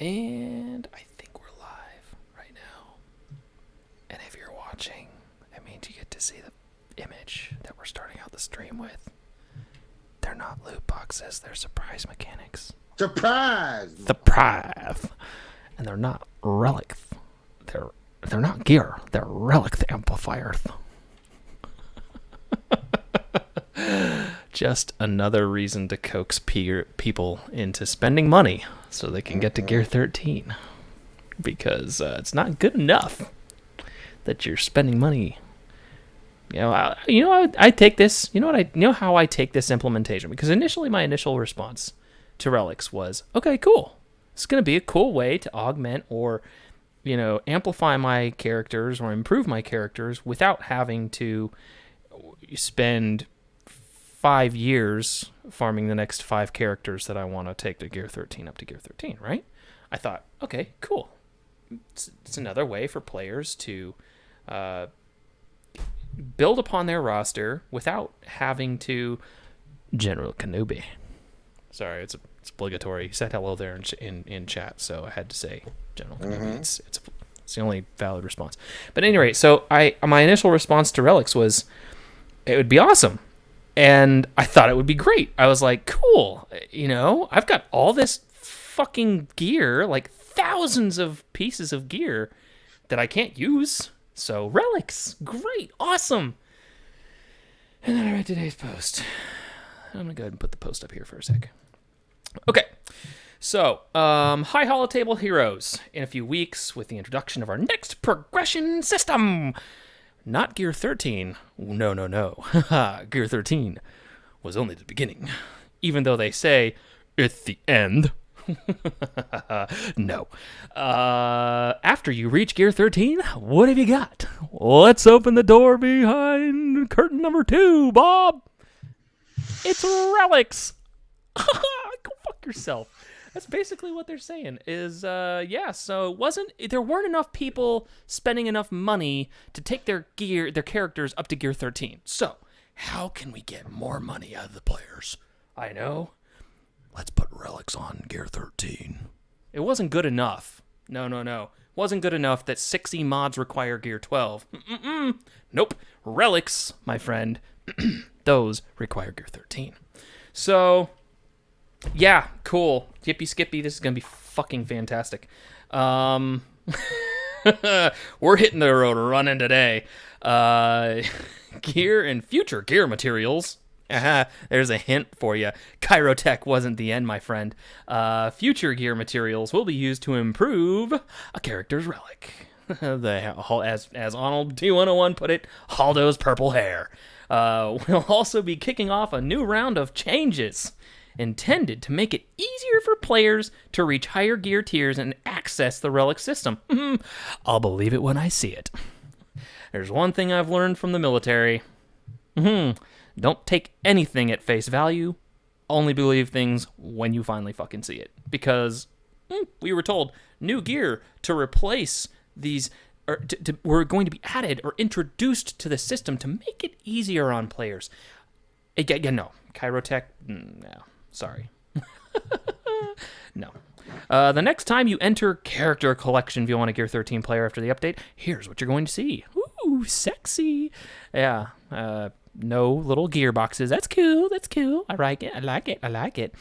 And I think we're live right now. And if you're watching, that means you get to see the image that we're starting out the stream with. They're not loot boxes, they're surprise mechanics. Surprise! Surprise! And they're not relic. They're not gear. They're relic amplifiers. Just another reason to coax people into spending money so they can get to Gear 13. Because it's not good enough that you're spending money. I take this. How I take this implementation. Because initially, my initial response to relics was, okay, cool. It's going to be a cool way to augment or, amplify my characters or improve my characters without having to spend 5 years farming the next 5 characters that I want to take to Gear 13 up to Gear 13, right? I thought, okay, cool. It's another way for players to build upon their roster without having to General Kenobi. Sorry, it's obligatory. He said hello there in chat, so I had to say General Kenobi. It's the only valid response. But anyway, so my initial response to relics was, it would be awesome. And I thought it would be great. I was like, cool, I've got all this fucking gear, like thousands of pieces of gear that I can't use. So relics, great, awesome. And then I read today's post. I'm going to go ahead and put the post up here for a sec. Okay, so High Holotable Heroes in a few weeks with the introduction of our next progression system. Not Gear 13. No. Gear 13 was only the beginning. Even though they say, it's the end. No. After you reach Gear 13, what have you got? Let's open the door behind curtain number 2, Bob. It's relics. Go fuck yourself. That's basically what they're saying is, so there weren't enough people spending enough money to take their characters up to Gear 13. So, how can we get more money out of the players? I know. Let's put relics on Gear 13. It wasn't good enough. No. Wasn't good enough that 60 mods require Gear 12. Nope. Relics, my friend, those require Gear 13. So, yeah, cool. Yippee skippy, this is going to be fucking fantastic. We're hitting the road running today. Gear and future gear materials. There's a hint for you. Chirotech wasn't the end, my friend. Future gear materials will be used to improve a character's relic. As Arnold T101 put it, Haldo's purple hair. We'll also be kicking off a new round of changes intended to make it easier for players to reach higher gear tiers and access the relic system. I'll believe it when I see it. There's one thing I've learned from the military. Don't take anything at face value. Only believe things when you finally fucking see it. Because we were told new gear to replace these were going to be added or introduced to the system to make it easier on players. No. Chirotech, no. Sorry. No. The next time you enter Character Collection view on a Gear 13 player after the update, here's what you're going to see. Ooh, sexy. Yeah. No little gear boxes. That's cool. I like it.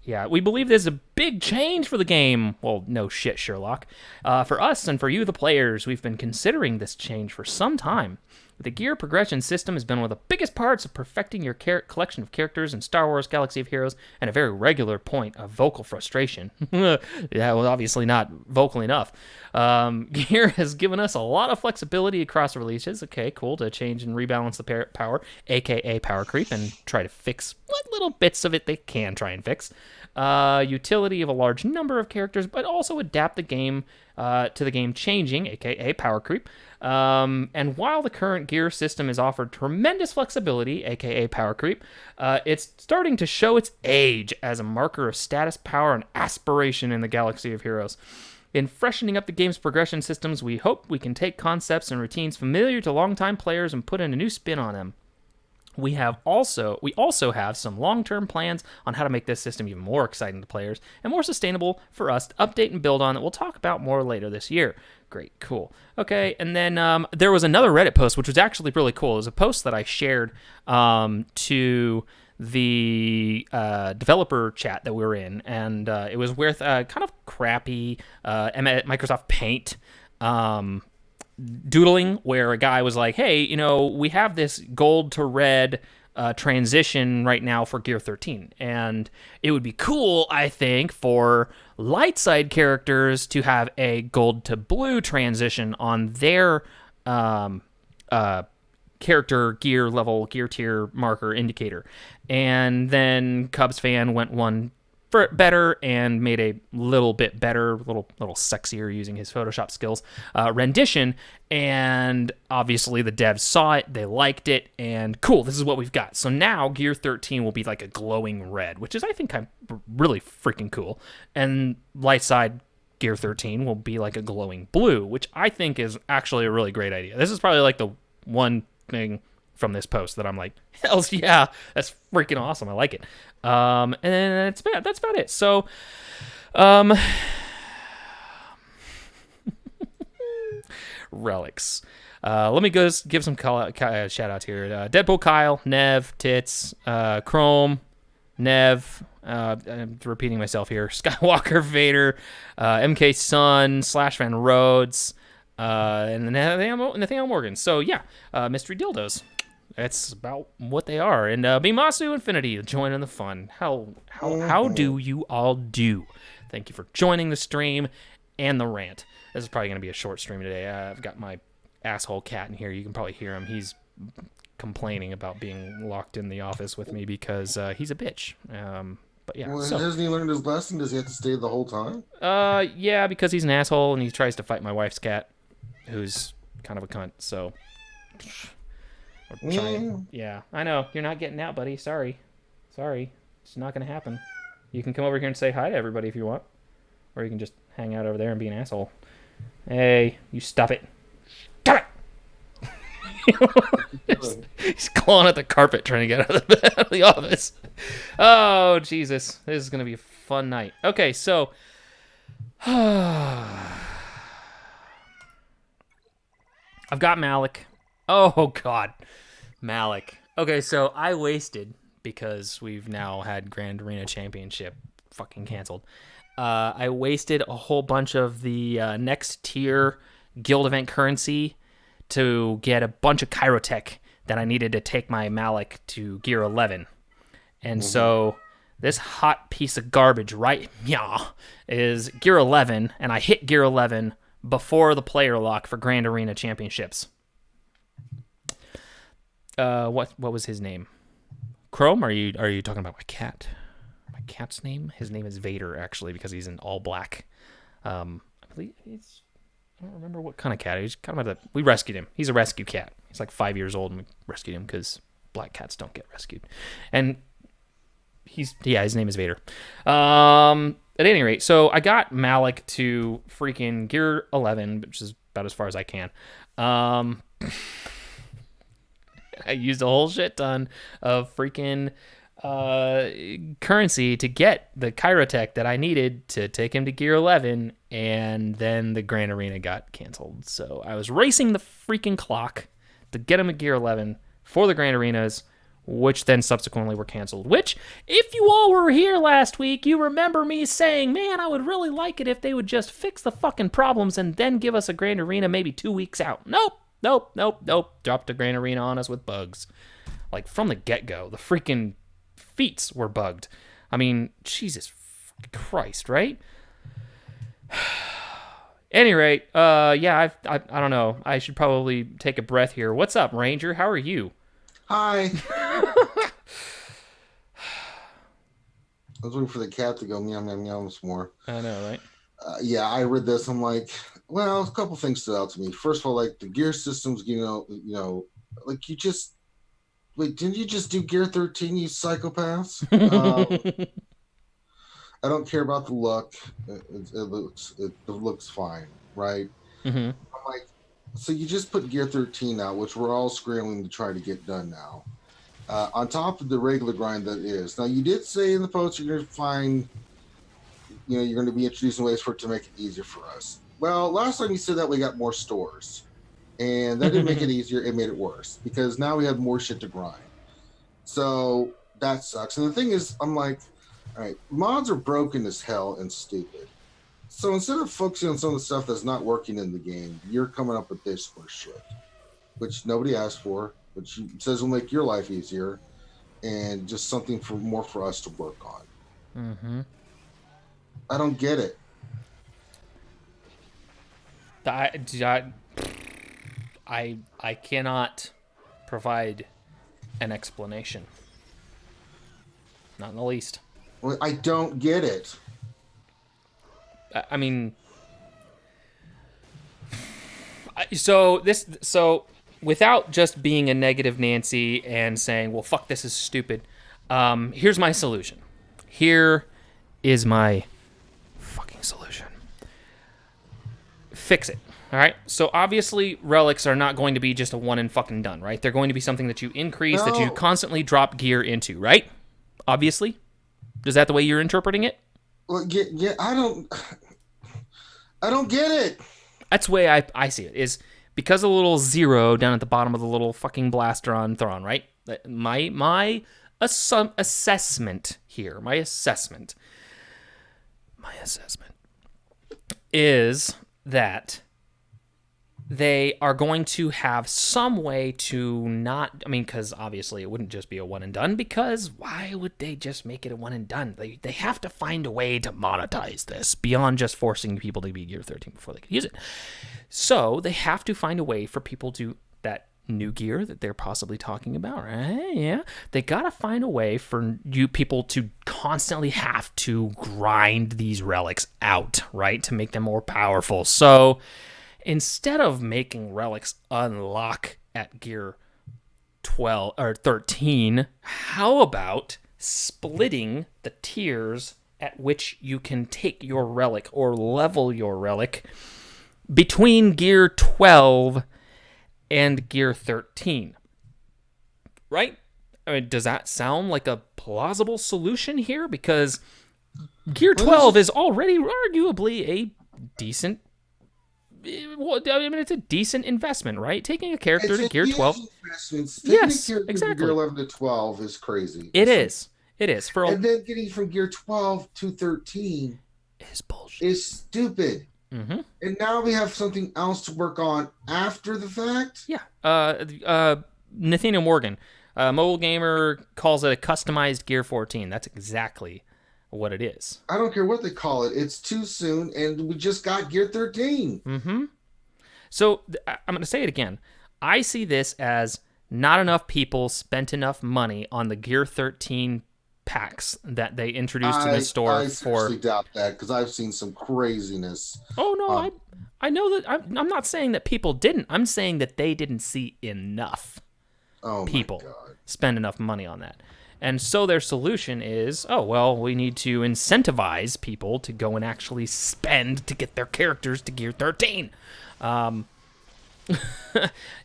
Yeah, we believe this is a big change for the game. Well, no shit, Sherlock. For us and for you, the players, we've been considering this change for some time. The gear progression system has been one of the biggest parts of perfecting your collection of characters in Star Wars Galaxy of Heroes, and a very regular point of vocal frustration. Yeah, well, obviously not vocal enough. Gear has given us a lot of flexibility across releases. Okay, cool, to change and rebalance the power, aka power creep, and try to fix what little bits of it they can try and fix. Utility of a large number of characters, but also adapt the game to the game changing, aka power creep. And while the current gear system has offered tremendous flexibility, aka power creep, it's starting to show its age as a marker of status, power, and aspiration in the Galaxy of Heroes. In freshening up the game's progression systems, we hope we can take concepts and routines familiar to longtime players and put in a new spin on them. We also have some long-term plans on how to make this system even more exciting to players and more sustainable for us to update and build on that we'll talk about more later this year. Great, cool. Okay, and then there was another Reddit post which was actually really cool. It was a post that I shared to the developer chat that we were in, and it was with kind of crappy Microsoft Paint doodling where a guy was like, hey, we have this gold to red transition right now for Gear 13, and it would be cool, I think, for light side characters to have a gold to blue transition on their character gear level, gear tier marker indicator. And then Cubs fan went one better and made a little bit better, little sexier using his Photoshop skills rendition. And obviously the devs saw it, they liked it, and cool, this is what we've got. So now Gear 13 will be like a glowing red, which is, I think, really freaking cool. And light side Gear 13 will be like a glowing blue, which I think is actually a really great idea. This is probably like the one thing from this post that I'm like, hells yeah, that's freaking awesome. I like it. And that's about it. So, relics. Let me go give some shout outs here. Deadpool Kyle, Nev, Tits, Chrome, Nev, I'm repeating myself here, Skywalker Vader, MK Sun, Slash Van Rhodes, and Nathaniel Morgan. So yeah, Mystery Dildos. That's about what they are. And Bimasu Infinity, joining the fun. How do you all do? Thank you for joining the stream and the rant. This is probably going to be a short stream today. I've got my asshole cat in here. You can probably hear him. He's complaining about being locked in the office with me because he's a bitch. But yeah. Well, hasn't he learned his lesson? Does he have to stay the whole time? Yeah, because he's an asshole and he tries to fight my wife's cat, who's kind of a cunt. So, yeah, I know you're not getting out, buddy. Sorry, it's not gonna happen. You can come over here and say hi to everybody if you want, or you can just hang out over there and be an asshole. Hey, you stop it! Stop it! He's clawing at the carpet trying to get out of the office. Oh, Jesus. This is going to be a fun night. Okay, so... I've got Malik. Oh, God. Malik. Okay, so I wasted, because we've now had Grand Arena Championship fucking canceled. I wasted a whole bunch of the next tier guild event currency to get a bunch of Chirotech that I needed to take my Malik to Gear 11. And so this hot piece of garbage right yeah is Gear 11, and I hit Gear 11 before the player lock for Grand Arena Championships. What was his name? Chrome? Are you talking about my cat? My cat's name? His name is Vader, actually, because he's in all black. I believe I don't remember what kind of cat. He's kind of we rescued him. He's a rescue cat. He's like 5 years old, and we rescued him because black cats don't get rescued. And his name is Vader. At any rate, so I got Malik to freaking Gear 11, which is about as far as I can. I used a whole shit ton of freaking currency to get the Chirotech that I needed to take him to Gear 11, and then the Grand Arena got canceled. So I was racing the freaking clock to get him to Gear 11 for the Grand Arenas, which then subsequently were canceled. Which, if you all were here last week, you remember me saying, man, I would really like it if they would just fix the fucking problems and then give us a Grand Arena maybe 2 weeks out. Nope. Dropped a Grand Arena on us with bugs. Like, from the get-go, the freaking feats were bugged. I mean, Jesus Christ, right? Any rate, yeah, I don't know. I should probably take a breath here. What's up, Ranger? How are you? Hi. I was waiting for the cat to go meow meow meow some more. I know, right? Yeah, I read this. I'm like, well, a couple things stood out to me. First of all, like the gear systems, like you just wait. Didn't you just do Gear 13, you psychopaths? I don't care about the look. It looks fine, right? Mm-hmm. I'm like, so you just put Gear 13 out, which we're all scrambling to try to get done now. on top of the regular grind that is. Now, you did say in the post you're going to find, you're going to be introducing ways for it to make it easier for us. Well, last time you said that we got more stores, and that didn't make it easier. It made it worse because now we have more shit to grind. So that sucks. And the thing is, I'm like, all right, mods are broken as hell and stupid. So instead of focusing on some of the stuff that's not working in the game, you're coming up with this for shit, which nobody asked for, which says will make your life easier, and just something more for us to work on. Mm-hmm. I don't get it. I cannot provide an explanation. Not in the least. Well, I don't get it. I mean, so without just being a negative Nancy and saying, well, fuck, this is stupid, here's my solution. Here is my fucking solution. Fix it. All right. So obviously, relics are not going to be just a one and fucking done, right? They're going to be something that you increase, that you constantly drop gear into, right? Obviously. Is that the way you're interpreting it? Well, yeah, I don't get it. That's the way I see it. Is because of the little 0 down at the bottom of the little fucking blaster on Thrawn, right? My assessment here, my assessment is that they are going to have some way to not, I mean, because obviously it wouldn't just be a one and done, because why would they just make it a one and done? They have to find a way to monetize this beyond just forcing people to be Gear 13 before they can use it. So they have to find a way for people to, that new gear that they're possibly talking about, right? Yeah. They got to find a way for you people to constantly have to grind these relics out, right? To make them more powerful. So instead of making relics unlock at gear 12 or 13, how about splitting the tiers at which you can take your relic or level your relic between gear 12 and gear 13? Right? I mean, does that sound like a plausible solution here? Because gear 12 is already arguably a decent, well, I mean, it's a decent investment, right? Taking a character to gear 12. Yes, exactly. Gear 11 to 12 is crazy. It is. And then getting from gear 12 to 13 is bullshit. Is stupid. Mm-hmm. And now we have something else to work on after the fact? Yeah. Nathaniel Morgan, Mobile Gamer, calls it a customized Gear 14. That's exactly what it is. I don't care what they call it. It's too soon, and we just got Gear 13. Mm-hmm. So I'm going to say it again. I see this as not enough people spent enough money on the Gear 13 packs that they introduced in the store. I seriously doubt that, because I've seen some craziness. Oh, no, I know that. I'm not saying that people didn't. I'm saying that they didn't see enough people spend enough money on that. And so their solution is, oh, well, we need to incentivize people to go and actually spend to get their characters to Gear 13.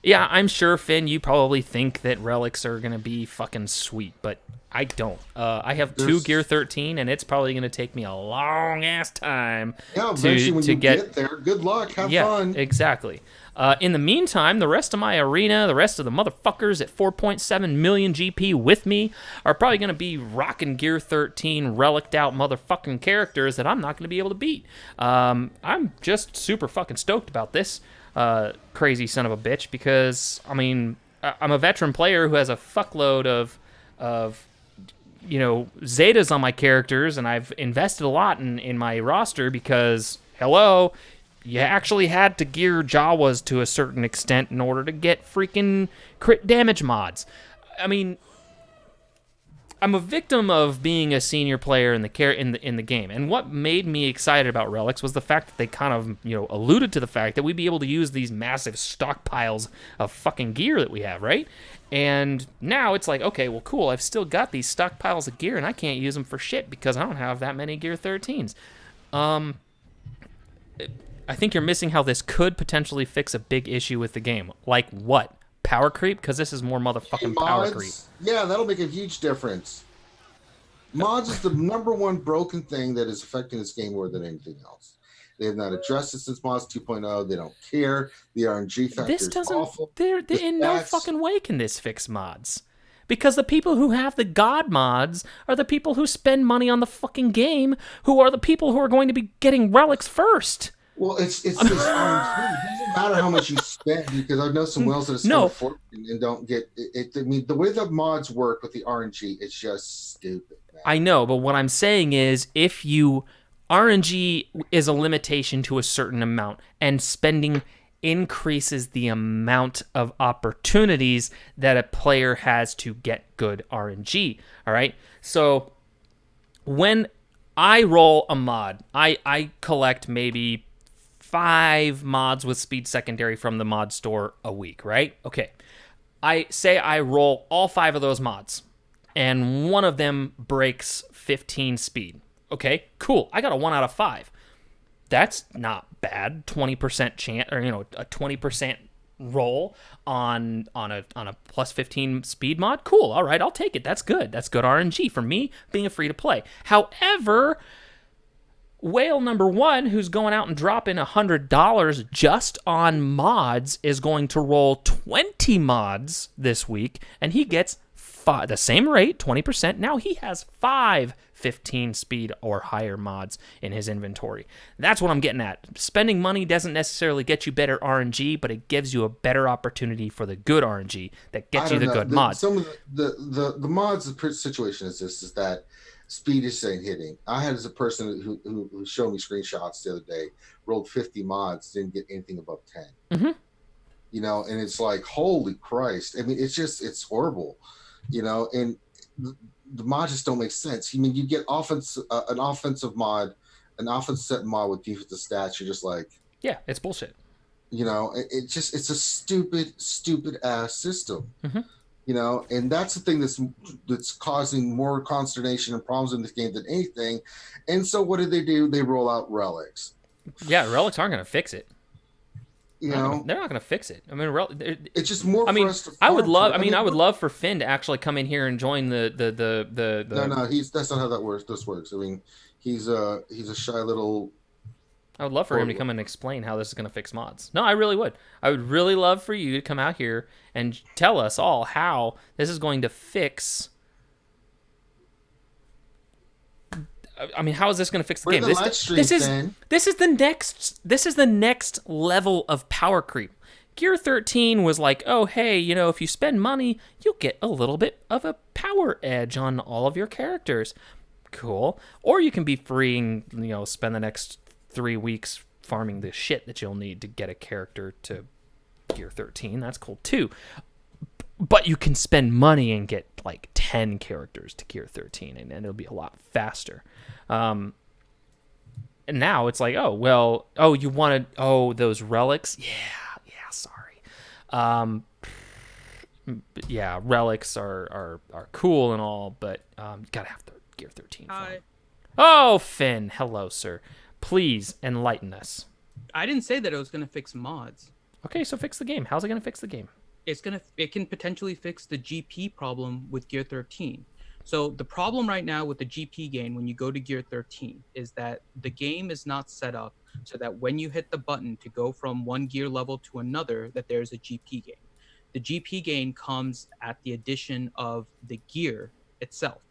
Yeah, I'm sure, Finn, you probably think that relics are going to be fucking sweet, but I don't. I have 2 Gear 13, and it's probably going to take me a long-ass time to get there. Good luck. Have fun. Exactly. In the meantime, the rest of my arena, the rest of the motherfuckers at 4.7 million GP with me are probably going to be rocking Gear 13 reliced out motherfucking characters that I'm not going to be able to beat. I'm just super fucking stoked about this crazy son of a bitch, because, I mean, I'm a veteran player who has a fuckload of Zetas on my characters, and I've invested a lot in my roster because, hello, you actually had to gear Jawas to a certain extent in order to get freaking crit damage mods. I mean, I'm a victim of being a senior player in the game, and what made me excited about relics was the fact that they kind of alluded to the fact that we'd be able to use these massive stockpiles of fucking gear that we have, right? And now it's like, okay, well, cool, I've still got these stockpiles of gear, and I can't use them for shit because I don't have that many Gear 13s. I think you're missing how this could potentially fix a big issue with the game. Like what? power creep? Because this is more motherfucking power creep. Mods, yeah, that'll make a huge difference. Mods is the number one broken thing that is affecting this game more than anything else. They have not addressed it since Mods 2.0. They don't care. The RNG factor This is doesn't. awful. They're in no fucking way can this fix mods. Because the people who have the god mods are the people who spend money on the fucking game, who are the people who are going to be getting relics first. Well, it's this RNG. It doesn't matter how much you spend, because I know some whales that spend a fortune and don't get it. I mean, the way the mods work with the RNG, it's just stupid, man. I know, but what I'm saying is, if you RNG is a limitation to a certain amount, and spending increases the amount of opportunities that a player has to get good RNG. All right. So when I roll a mod, I collect maybe 5 mods with speed secondary from the mod store a week, right? Okay. I say I roll all 5 of those mods, and one of them breaks 15 speed. Okay, cool. I got a 1 out of 5. That's not bad. 20% chance, or a 20% roll on a plus 15 speed mod. Cool. All right, I'll take it. That's good. That's good RNG for me being a free to play. However, whale number 1, who's going out and dropping $100 just on mods, is going to roll 20 mods this week, and he gets the same rate, 20%. Now he has 5 15 speed or higher mods in his inventory. That's what I'm getting at. Spending money doesn't necessarily get you better RNG, but it gives you a better opportunity for the good RNG that gets you the good mods. Some of the mods, the situation is this, is that speed is saying hitting. I had as a person who showed me screenshots the other day, rolled 50 mods, didn't get anything above 10. Mm-hmm. And it's like, holy Christ. I mean, it's horrible, and the mods just don't make sense. I mean, you get an offensive mod, an offensive set mod with defensive stats. You're just like, yeah, it's bullshit. It's a stupid ass system. Mm-hmm. And that's the thing that's causing more consternation and problems in this game than anything. And so what do? They roll out relics. Yeah, relics aren't going to fix it. They're not going to fix it. I mean, it's just more. For us to I would love for Finn to actually come in here and join the. No, that's not how that works. This works. I mean, he's a shy little. I would love for him to come and explain how this is going to fix mods. No, I really would. I would really love for you to come out here and tell us all how this is going to fix. I mean, how is this going to fix the game? This is the next level of power creep. Gear 13 was like, oh, hey, if you spend money, you'll get a little bit of a power edge on all of your characters. Cool. Or you can be free and, spend the next 3 weeks farming the shit that you'll need to get a character to Gear 13. That's cool, too. But you can spend money and get like 10 characters to Gear 13, and it'll be a lot faster. And now it's like, you wanted, those relics? Yeah, sorry. Yeah, relics are cool and all, but you gotta have the Gear 13. Hi. Oh, Finn. Hello, sir. Please enlighten us. I didn't say that it was going to fix mods. Okay, so fix the game. How's it going to fix the game? It can potentially fix the GP problem with Gear 13. So the problem right now with the GP gain when you go to Gear 13 is that the game is not set up so that when you hit the button to go from one gear level to another, that there's a GP gain. The GP gain comes at the addition of the gear itself.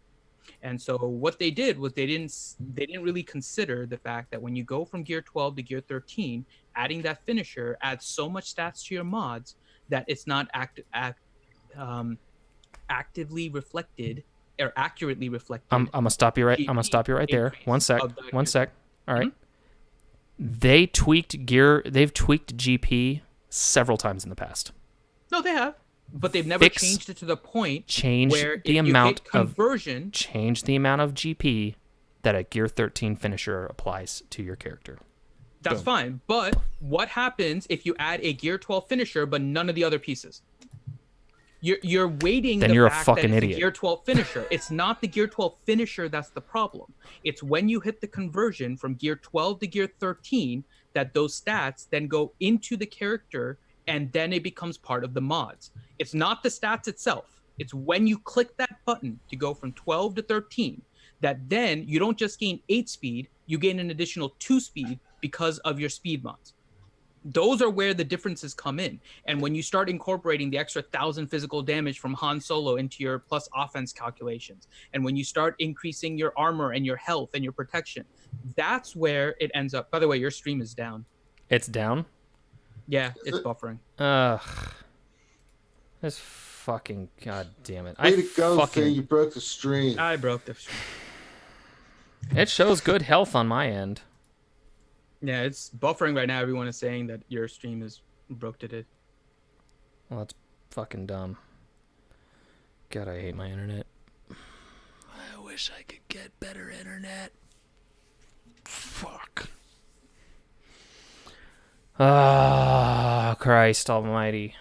And so what they did was they didn't really consider the fact that when you go from Gear 12 to Gear 13, adding that finisher adds so much stats to your mods that it's not actively reflected or accurately reflected. I'm gonna stop you right. I'm gonna stop you right there. One sec. All right. Mm-hmm. They've tweaked GP several times in the past. No, they have, but they've never changed it to the point where the amount of conversion. Change the amount of GP that a Gear 13 finisher applies to your character. That's fine, but what happens if you add a Gear 12 finisher but none of the other pieces? You're waiting. Then you're a fucking idiot. Gear 12 finisher. It's not the Gear 12 finisher that's the problem. It's when you hit the conversion from Gear 12 to Gear 13 that those stats then go into the character and then it becomes part of the mods. It's not the stats itself. It's when you click that button to go from 12 to 13 that then you don't just gain 8 speed, you gain an additional 2 speed because of your speed mods. Those are where the differences come in. And when you start incorporating the extra 1,000 physical damage from Han Solo into your plus offense calculations, and when you start increasing your armor and your health and your protection, that's where it ends up. By the way, your stream is down. It's down? Yeah, it's buffering. Ugh. This fucking... God damn it. Way to go, Finn. You broke the stream. I broke the stream. It shows good health on my end. Yeah, it's buffering right now. Everyone is saying that your stream is broke today. Well, that's fucking dumb. God, I hate my internet. I wish I could get better internet. Fuck. Ah, Christ almighty.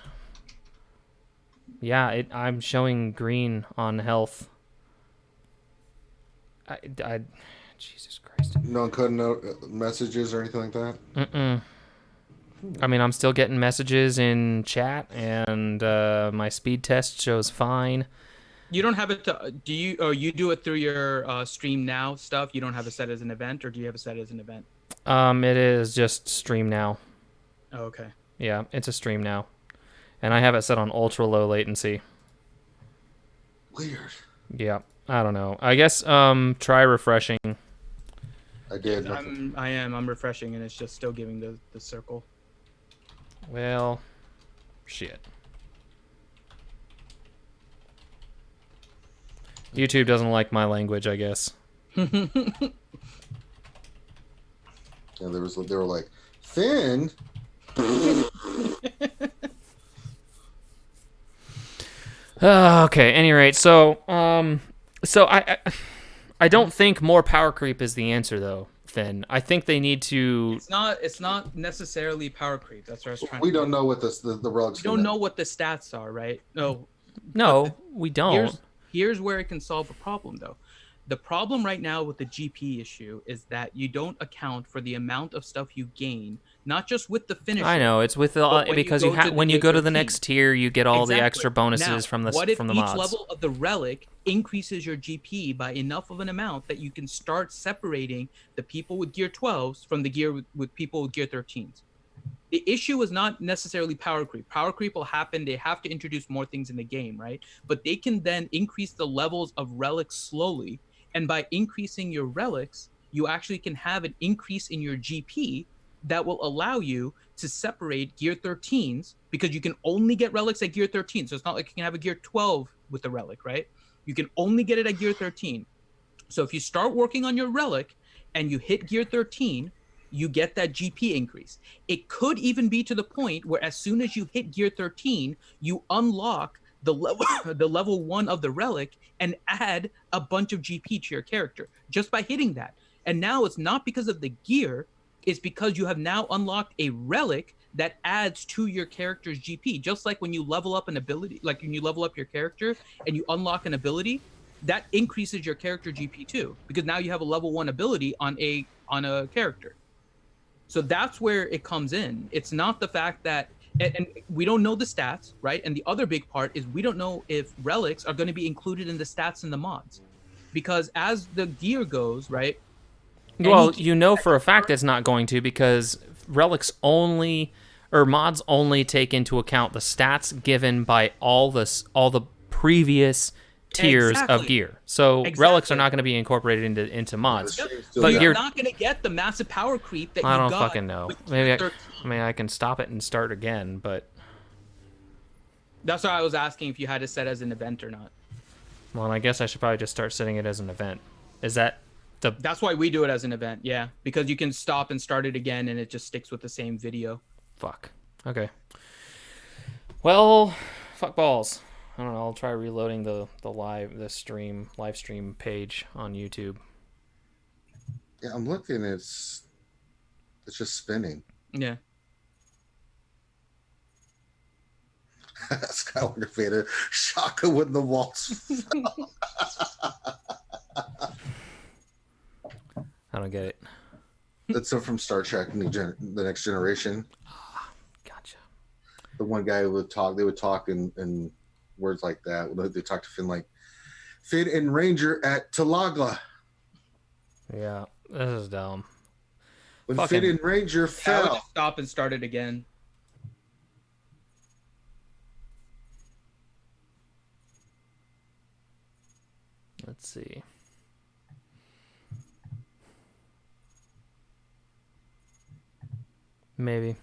Yeah, I'm showing green on health. Jesus Christ. No cutting out messages or anything like that? Mm-mm. I mean, I'm still getting messages in chat, and my speed test shows fine. You don't have it to... Do you... Or you do it through your stream now stuff? You don't have it set as an event, or do you have it set as an event? It is just stream now. Oh, okay. Yeah, it's a stream now. And I have it set on ultra low latency. Weird. Yeah, I don't know. I guess try refreshing. I did. I'm refreshing, and it's just still giving the circle. Well, shit. YouTube doesn't like my language, I guess. Yeah, they were like, Finn. Okay. Any rate, so I don't think more power creep is the answer, though, Finn. I think they need to. It's not necessarily power creep. That's what I was trying. We don't know what the relics. We don't know what the stats are, right? No, we don't. Here's where it can solve a problem, though. The problem right now with the GP issue is that you don't account for the amount of stuff you gain, not just with the finisher. I know it's with because when you go to the next tier, you get all the extra bonuses from the what if from the each mods. level of the relic increases your GP by enough of an amount that you can start separating the people with gear 12s from the gear with people with gear 13s? The issue is not necessarily power creep. Power creep will happen. They have to introduce more things in the game, right? But they can then increase the levels of relics slowly. And by increasing your relics, you actually can have an increase in your GP that will allow you to separate gear 13s, because you can only get relics at gear 13. So it's not like you can have a gear 12 with the relic, right? You can only get it at gear 13. So if you start working on your relic and you hit gear 13, you get that GP increase. It could even be to the point where as soon as you hit gear 13, you unlock the level 1 of the relic and add a bunch of GP to your character just by hitting that. And now it's not because of the gear, it's because you have now unlocked a relic that adds to your character's GP. Just like when you level up an ability, like when you level up your character and you unlock an ability, that increases your character GP too, because now you have a level 1 ability on a character. So that's where it comes in. It's not the fact that, and we don't know the stats, right? And the other big part is we don't know if relics are going to be included in the stats in the mods, because as the gear goes, right? Well, you know for a fact it's not going to, because relics only, or mods only take into account the stats given by all the previous tiers of gear. So relics are not going to be incorporated into mods. But you're not going to get the massive power creep that you got. I don't fucking know. Maybe I can stop it and start again, but that's why I was asking if you had it set as an event or not. Well, I guess I should probably just start setting it as an event. Is that That's why we do it as an event, yeah, because you can stop and start it again, and it just sticks with the same video. Fuck. Okay. Well, fuck balls. I don't know. I'll try reloading the live stream page on YouTube. Yeah, I'm looking. It's just spinning. Yeah. Skywalker Vader, Shaka when the walls fell. I don't get it. That's from Star Trek: The Next Generation. Gotcha. The one guy would talk. They would talk in words like that. They talk to Finn like Finn and Ranger at Talagla. Yeah, this is dumb. When Fucking- Finn and Ranger I would fell. just stop and start it again. Let's see. Maybe.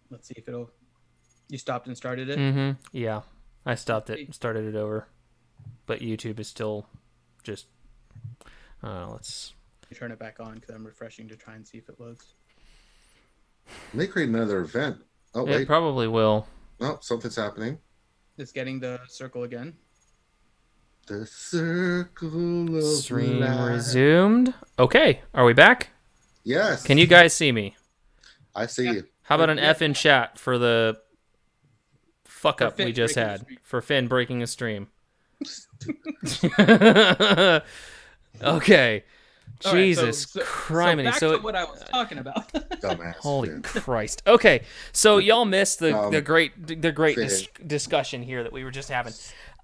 Let's see if it'll. You stopped and started it. Mm-hmm. Yeah, I stopped it, started it over, but YouTube is still just. Let's. You turn it back on because I'm refreshing to try and see if it loads. They create another event. Oh It wait, probably will. no, something's happening. It's getting the circle again. The circle of Stream life. resumed. Okay, are we back? Yes. Can you guys see me? I see you. How about an F in chat for the fuck For up we Finn just breaking the had stream. for Finn breaking a stream? Okay. All right, Jesus so criminy. back to what I was talking about. Dumbass. Holy Finn. Christ. Okay, so y'all missed the great Finn. discussion here that we were just having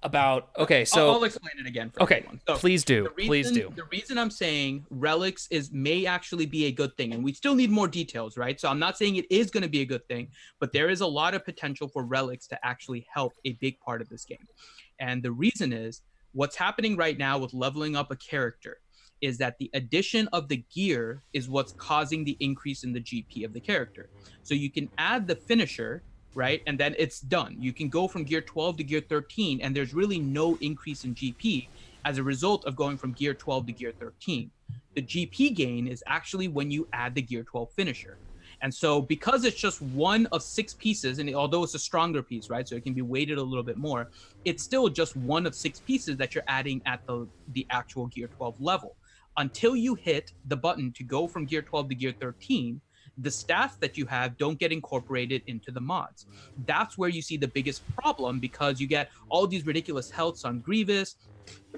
about. Okay, so I'll explain it again for okay, everyone. So please do, the please do. The reason I'm saying relics may actually be a good thing, and we still need more details, right? So I'm not saying it is going to be a good thing, but there is a lot of potential for relics to actually help a big part of this game. And the reason is what's happening right now with leveling up a character is that the addition of the gear is what's causing the increase in the GP of the character. So you can add the finisher, right? And then it's done. You can go from gear 12 to gear 13, and there's really no increase in GP as a result of going from gear 12 to gear 13. The GP gain is actually when you add the gear 12 finisher. And so because it's just one of 6 pieces, and although it's a stronger piece, right? So it can be weighted a little bit more, it's still just one of 6 pieces that you're adding at the actual gear 12 level. Until you hit the button to go from gear 12 to gear 13, the stats that you have don't get incorporated into the mods. That's where you see the biggest problem, because you get all these ridiculous healths on Grievous,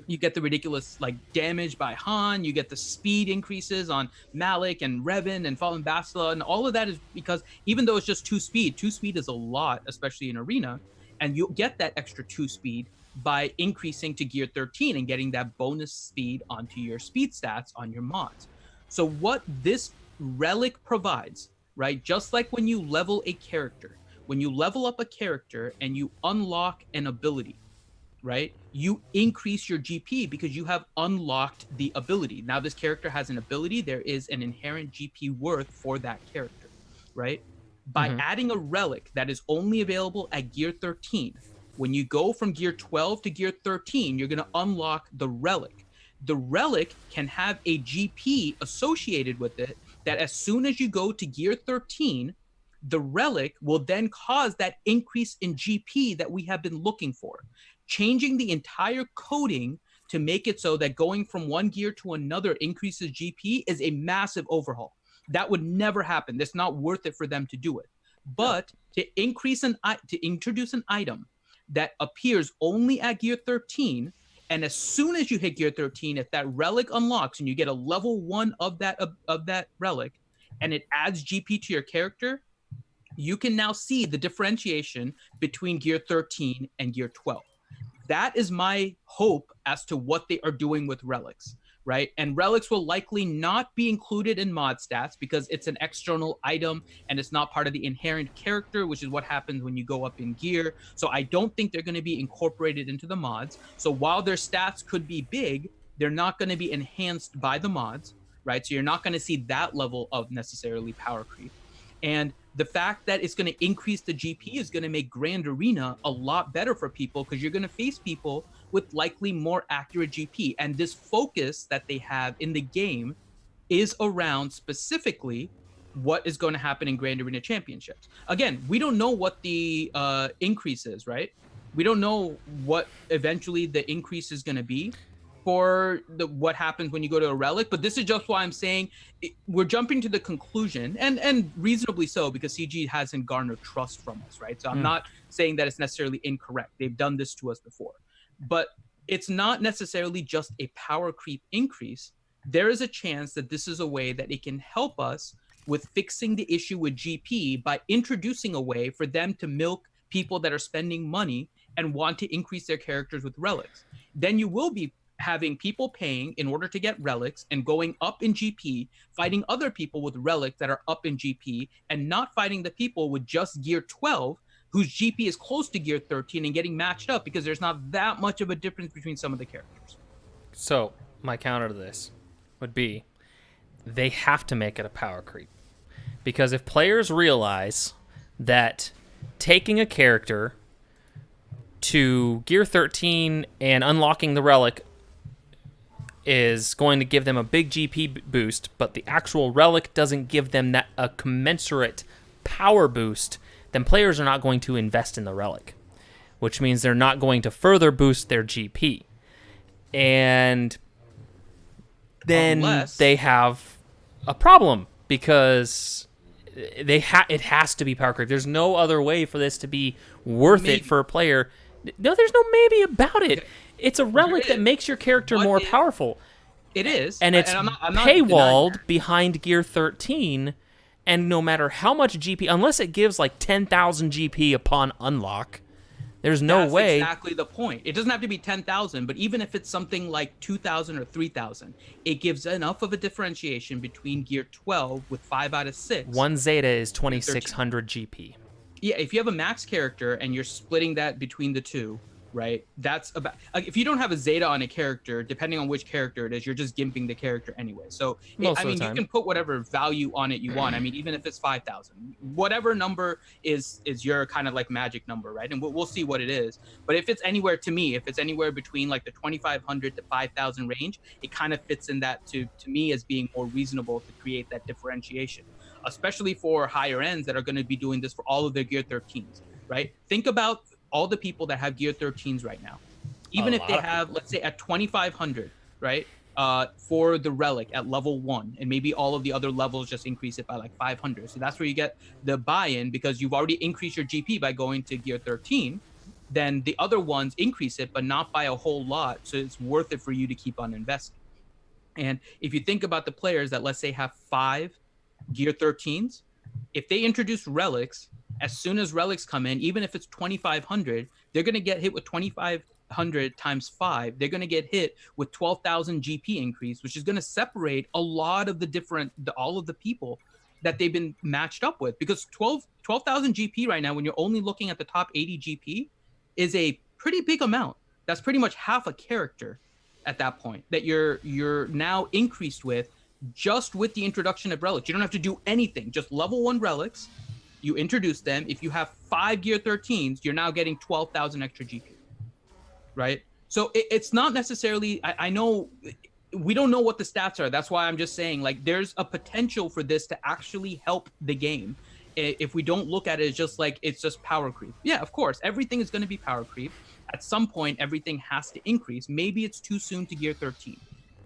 you get the ridiculous like damage by Han, you get the speed increases on Malik and Revan and Fallen Bastila, and all of that is because even though it's just 2 speed is a lot, especially in Arena, and you'll get that extra 2 speed by increasing to gear 13 and getting that bonus speed onto your speed stats on your mods. So what this relic provides, right? Just like when you level a character, when you level up a character and you unlock an ability, right? You increase your GP because you have unlocked the ability. Now this character has an ability, there is an inherent GP worth for that character, right? By adding a relic that is only available at gear 13, when you go from gear 12 to gear 13, you're going to unlock the relic. The relic can have a GP associated with it that as soon as you go to gear 13, the relic will then cause that increase in GP that we have been looking for. Changing the entire coding to make it so that going from one gear to another increases GP is a massive overhaul. That would never happen. It's not worth it for them to do it. But to introduce an item that appears only at gear 13, and as soon as you hit gear 13, if that relic unlocks and you get a level 1 of that relic, and it adds GP to your character, you can now see the differentiation between gear 13 and gear 12. That is my hope as to what they are doing with relics, right? And relics will likely not be included in mod stats because it's an external item and it's not part of the inherent character, which is what happens when you go up in gear. So I don't think they're going to be incorporated into the mods. So while their stats could be big, they're not going to be enhanced by the mods, right? So you're not going to see that level of necessarily power creep. And the fact that it's going to increase the GP is going to make Grand Arena a lot better for people because you're going to face people with likely more accurate GP. And this focus that they have in the game is around specifically what is going to happen in Grand Arena Championships. Again, we don't know what the increase is, right? We don't know what eventually the increase is going to be for what happens when you go to a relic, but this is just why I'm saying we're jumping to the conclusion, and reasonably so, because CG hasn't garnered trust from us, right? So I'm not saying that it's necessarily incorrect. They've done this to us before, but it's not necessarily just a power creep increase. There is a chance that this is a way that it can help us with fixing the issue with GP by introducing a way for them to milk people that are spending money and want to increase their characters with relics. Then you will be having people paying in order to get relics and going up in GP, fighting other people with relics that are up in GP, and not fighting the people with just gear 12 whose GP is close to gear 13 and getting matched up because there's not that much of a difference between some of the characters. So my counter to this would be they have to make it a power creep. Because if players realize that taking a character to gear 13 and unlocking the relic is going to give them a big GP boost, but the actual relic doesn't give them that a commensurate power boost, then players are not going to invest in the relic, which means they're not going to further boost their GP. And then they have a problem because it has to be power creep. There's no other way for this to be worth it for a player. No, there's no maybe about it. It's a relic that makes your character more powerful. It is. And it's I'm not paywalled behind gear 13, and no matter how much GP, unless it gives like 10,000 GP upon unlock, there's no way. That's exactly the point. It doesn't have to be 10,000, but even if it's something like 2,000 or 3,000, it gives enough of a differentiation between gear 12 with 5 out of 6. One Zeta is 2,600 GP. Yeah, if you have a max character and you're splitting that between the two, right? That's about, like, if you don't have a Zeta on a character, depending on which character it is, you're just gimping the character anyway. So you can put whatever value on it you want. I mean, even if it's 5,000, whatever number is your kind of like magic number, right? And we'll see what it is. But if it's anywhere, to me, if it's anywhere between like the 2,500 to 5,000 range, it kind of fits in that to me as being more reasonable to create that differentiation, especially for higher ends that are going to be doing this for all of their gear 13s, right? Think about all the people that have gear 13s right now, even if they have, let's say at 2,500, right? For the relic at level 1, and maybe all of the other levels just increase it by like 500. So that's where you get the buy-in, because you've already increased your GP by going to gear 13. Then the other ones increase it, but not by a whole lot. So it's worth it for you to keep on investing. And if you think about the players that, let's say, have 5 gear 13s, if they introduce relics, as soon as relics come in, even if it's 2,500, they're going to get hit with 2,500 times 5. They're going to get hit with 12,000 GP increase, which is going to separate a lot of all of the people that they've been matched up with. Because 12,000 GP right now, when you're only looking at the top 80 GP, is a pretty big amount. That's pretty much half a character at that point that you're now increased with, just with the introduction of relics. You don't have to do anything, just level 1 relics. You introduce them. If you have 5 gear 13s, you're now getting 12,000 extra GP, right? So it's not necessarily, I know we don't know what the stats are. That's why I'm just saying, like, there's a potential for this to actually help the game if we don't look at it as just like it's just power creep. Yeah, of course, everything is going to be power creep. At some point, everything has to increase. Maybe it's too soon to gear 13.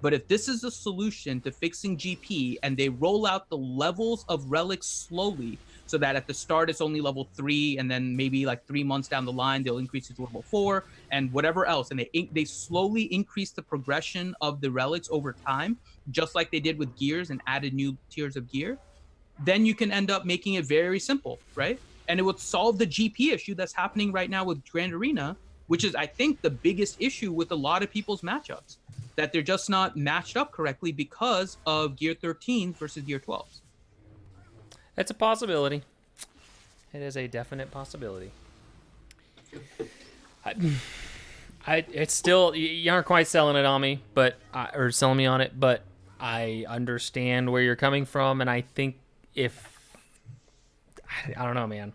But if this is a solution to fixing GP and they roll out the levels of relics slowly, so that at the start it's only level 3, and then maybe like 3 months down the line they'll increase it to level 4 and whatever else, and they slowly increase the progression of the relics over time, just like they did with gears and added new tiers of gear, then you can end up making it very simple, right? And it would solve the GP issue that's happening right now with Grand Arena, which is, I think, the biggest issue with a lot of people's matchups, that they're just not matched up correctly because of gear 13 versus gear 12s. It's a possibility. It is a definite possibility. It's still, you aren't quite selling it on me, or selling me on it, but I understand where you're coming from, and I think I don't know, man.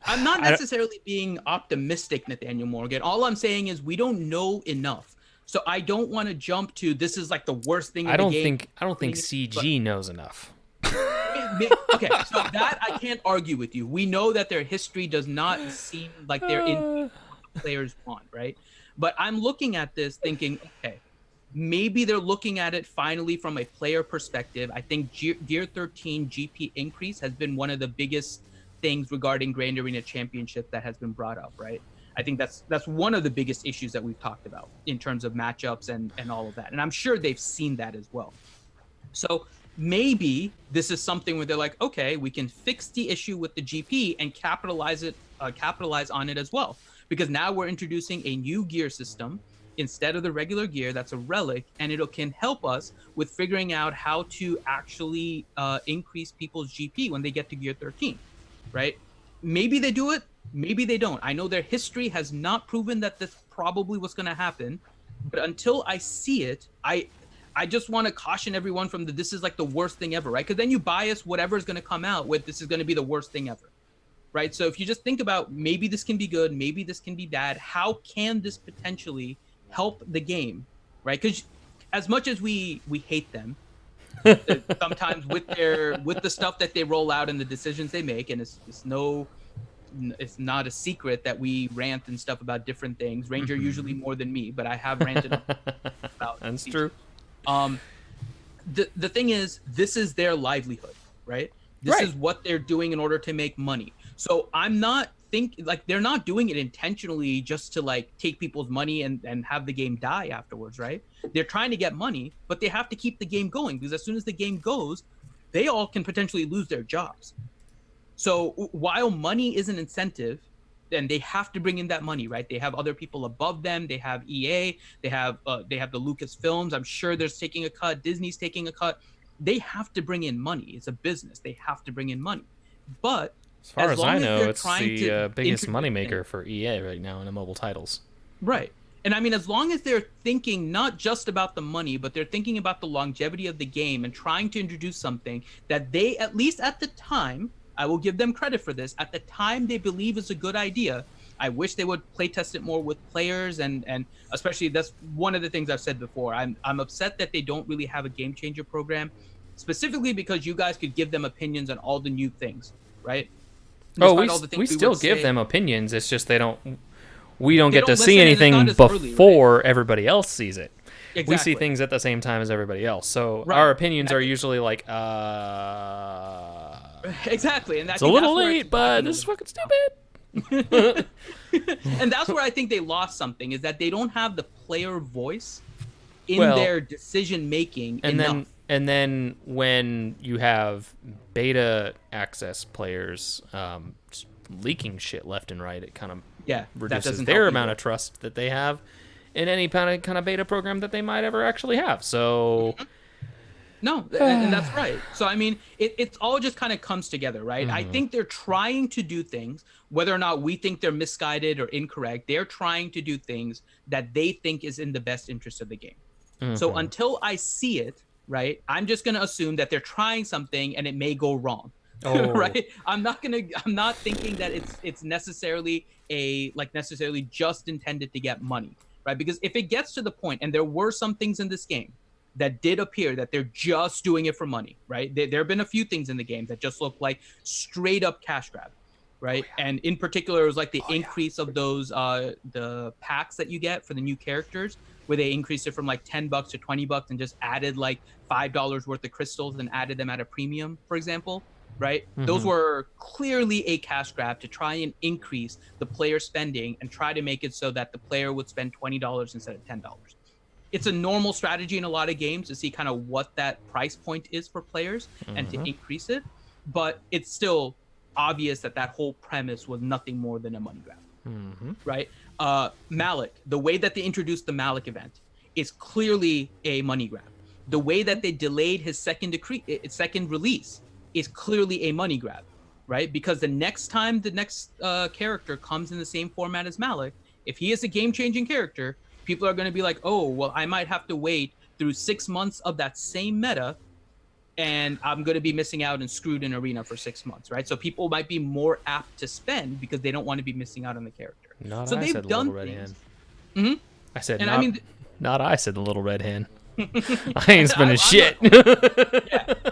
I'm not necessarily being optimistic, Nathaniel Morgan. All I'm saying is we don't know enough. So I don't want to jump to this is like the worst thing in the game. I don't think CG knows enough. Okay, so that I can't argue with you. We know that their history does not seem like they're in what the players want, right? But I'm looking at this thinking, okay, maybe they're looking at it finally from a player perspective. I think Gear 13 GP increase has been one of the biggest things regarding Grand Arena Championship that has been brought up, right? I think that's one of the biggest issues that we've talked about in terms of matchups and all of that. And I'm sure they've seen that as well. So maybe this is something where they're like, okay, we can fix the issue with the GP and capitalize on it as well, because now we're introducing a new gear system instead of the regular gear that's a relic, and it can help us with figuring out how to actually increase people's GP when they get to gear 13, right? Maybe they do it, maybe they don't. I know their history has not proven that this probably was going to happen, but until I see it, I just want to caution everyone from this is like the worst thing ever, right? Because then you bias whatever is going to come out with this is going to be the worst thing ever, right? So if you just think about maybe this can be good, maybe this can be bad, how can this potentially help the game, right? Because as much as we hate them sometimes with the stuff that they roll out and the decisions they make, and it's not a secret that we rant and stuff about different things. Ranger usually more than me, but I have ranted about That's these. true. The thing is, this is their livelihood, right? This is what they're doing in order to make money. So I'm not they're not doing it intentionally just to like take people's money and have the game die afterwards, right? They're trying to get money, but they have to keep the game going, because as soon as the game goes, they all can potentially lose their jobs. So while money is an incentive, then they have to bring in that money, right? They have other people above them. They have EA. They have the Lucasfilms. I'm sure there's taking a cut. Disney's taking a cut. They have to bring in money. It's a business. They have to bring in money. But as far as I know, it's trying the biggest moneymaker for EA right now in the mobile titles. Right. And I mean, as long as they're thinking not just about the money, but they're thinking about the longevity of the game and trying to introduce something that they, at least at the time, I will give them credit for this, at the time they believe is a good idea. I wish they would play test it more with players, and especially that's one of the things I've said before. I'm upset that they don't really have a game changer program, specifically because you guys could give them opinions on all the new things, right? We still give them opinions. It's just we don't get to don't see listen, anything it's not as early, before everybody else sees it. Exactly. We see things at the same time as everybody else. So our opinions are usually like, exactly, and it's a little late, but this is fucking stupid. And that's where I think they lost something, is that they don't have the player voice in their decision making enough. And then when you have beta access players leaking shit left and right, it kind of reduces their amount of trust that they have in any kind of beta program that they might ever actually have. So no, and that's right. So I mean, it's all just kind of comes together, right? I think they're trying to do things, whether or not we think they're misguided or incorrect, they're trying to do things that they think is in the best interest of the game. So until I see it, right, I'm just going to assume that they're trying something and it may go wrong. Right? I'm not thinking that it's necessarily just intended to get money, right? Because if it gets to the point, and there were some things in this game that did appear that they're just doing it for money, right? There have been a few things in the game that just look like straight up cash grab, right? And in particular, it was like the increase of those the packs that you get for the new characters, where they increased it from like $10 to $20 and just added like $5 worth of crystals and added them at a premium, for example, right? Those were clearly a cash grab to try and increase the player spending and try to make it so that the player would spend $20 instead of $10. It's a normal strategy in a lot of games to see kind of what that price point is for players and to increase it, but it's still obvious that whole premise was nothing more than a money grab, right? Malik, the way that they introduced the Malik event is clearly a money grab. The way that they delayed his second release is clearly a money grab, right? Because the next time the next character comes in the same format as Malik, if he is a game-changing character, people are going to be like, oh, well, I might have to wait through 6 months of that same meta, and I'm going to be missing out and screwed in Arena for 6 months, right? So people might be more apt to spend because they don't want to be missing out on the character. They've done things. I said, and I said the little red hen. I ain't spending shit.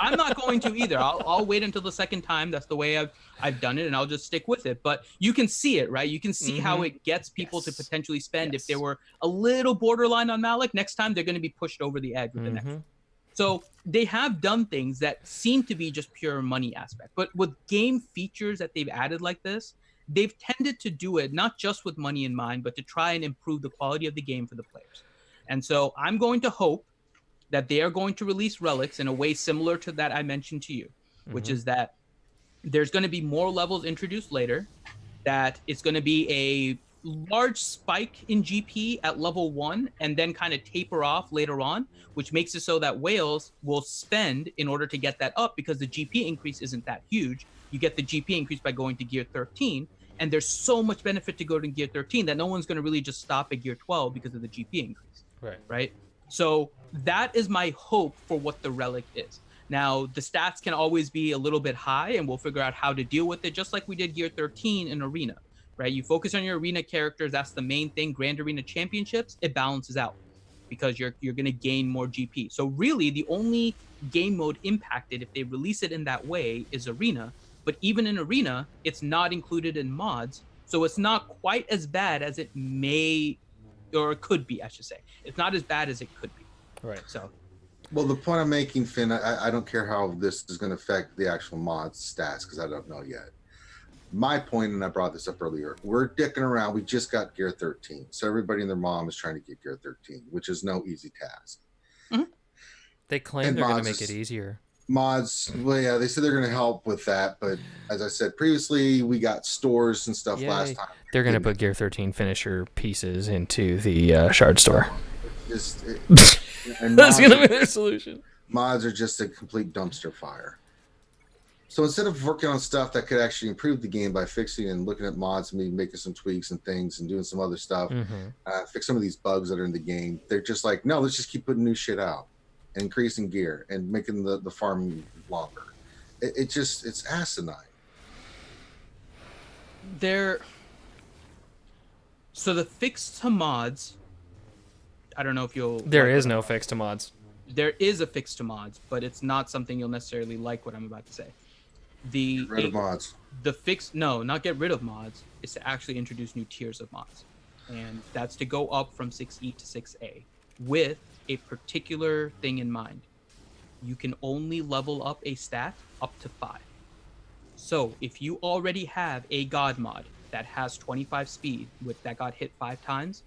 I'm not going to either. I'll wait until the second time. That's the way I've done it, and I'll just stick with it. But you can see it, right? You can see how it gets people to potentially spend. If they were a little borderline on Malik, next time they're going to be pushed over the edge with the next one. So they have done things that seem to be just pure money aspect. But with game features that they've added like this, they've tended to do it not just with money in mind, but to try and improve the quality of the game for the players. And so I'm going to hope that they are going to release relics in a way similar to that I mentioned to you, which is that there's going to be more levels introduced later, that it's going to be a large spike in GP at level 1 and then kind of taper off later on, which makes it so that whales will spend in order to get that up, because the GP increase isn't that huge. You get the GP increase by going to gear 13, and there's so much benefit to go to gear 13 that no one's going to really just stop at gear 12 because of the GP increase. Right? So that is my hope for what the relic is. Now, the stats can always be a little bit high, and we'll figure out how to deal with it, just like we did Gear 13 in Arena, right? You focus on your Arena characters. That's the main thing. Grand Arena Championships, it balances out because you're going to gain more GP. So really, the only game mode impacted, if they release it in that way, is Arena. But even in Arena, it's not included in mods. So it's not quite as bad as it may, or it could be, I should say. It's not as bad as it could be. Right. So... Well, the point I'm making, Finn, I don't care how this is going to affect the actual mods stats because I don't know yet. My point, and I brought this up earlier, we're dicking around. We just got Gear 13. So everybody and their mom is trying to get Gear 13, which is no easy task. They claim they're going to make it easier. Mods, well, yeah, they said they're going to help with that. But as I said previously, we got stores and stuff last time. They're going to put Gear 13 finisher pieces into the shard store. That's going to be their solution. Mods are just a complete dumpster fire. So instead of working on stuff that could actually improve the game by fixing and looking at mods and maybe making some tweaks and things and doing some other stuff, fix some of these bugs that are in the game, they're just like, no, let's just keep putting new shit out, and increasing gear and making the farm longer. It's asinine. So the fix to mods, I don't know if you'll... There is no fix to mods. There is a fix to mods, but it's not something you'll necessarily like what I'm about to say. Get rid of mods. The fix... No, not get rid of mods. It's to actually introduce new tiers of mods. And that's to go up from 6E to 6A with a particular thing in mind. You can only level up a stat up to 5. So if you already have a god mod that has 25 speed that got hit 5 times,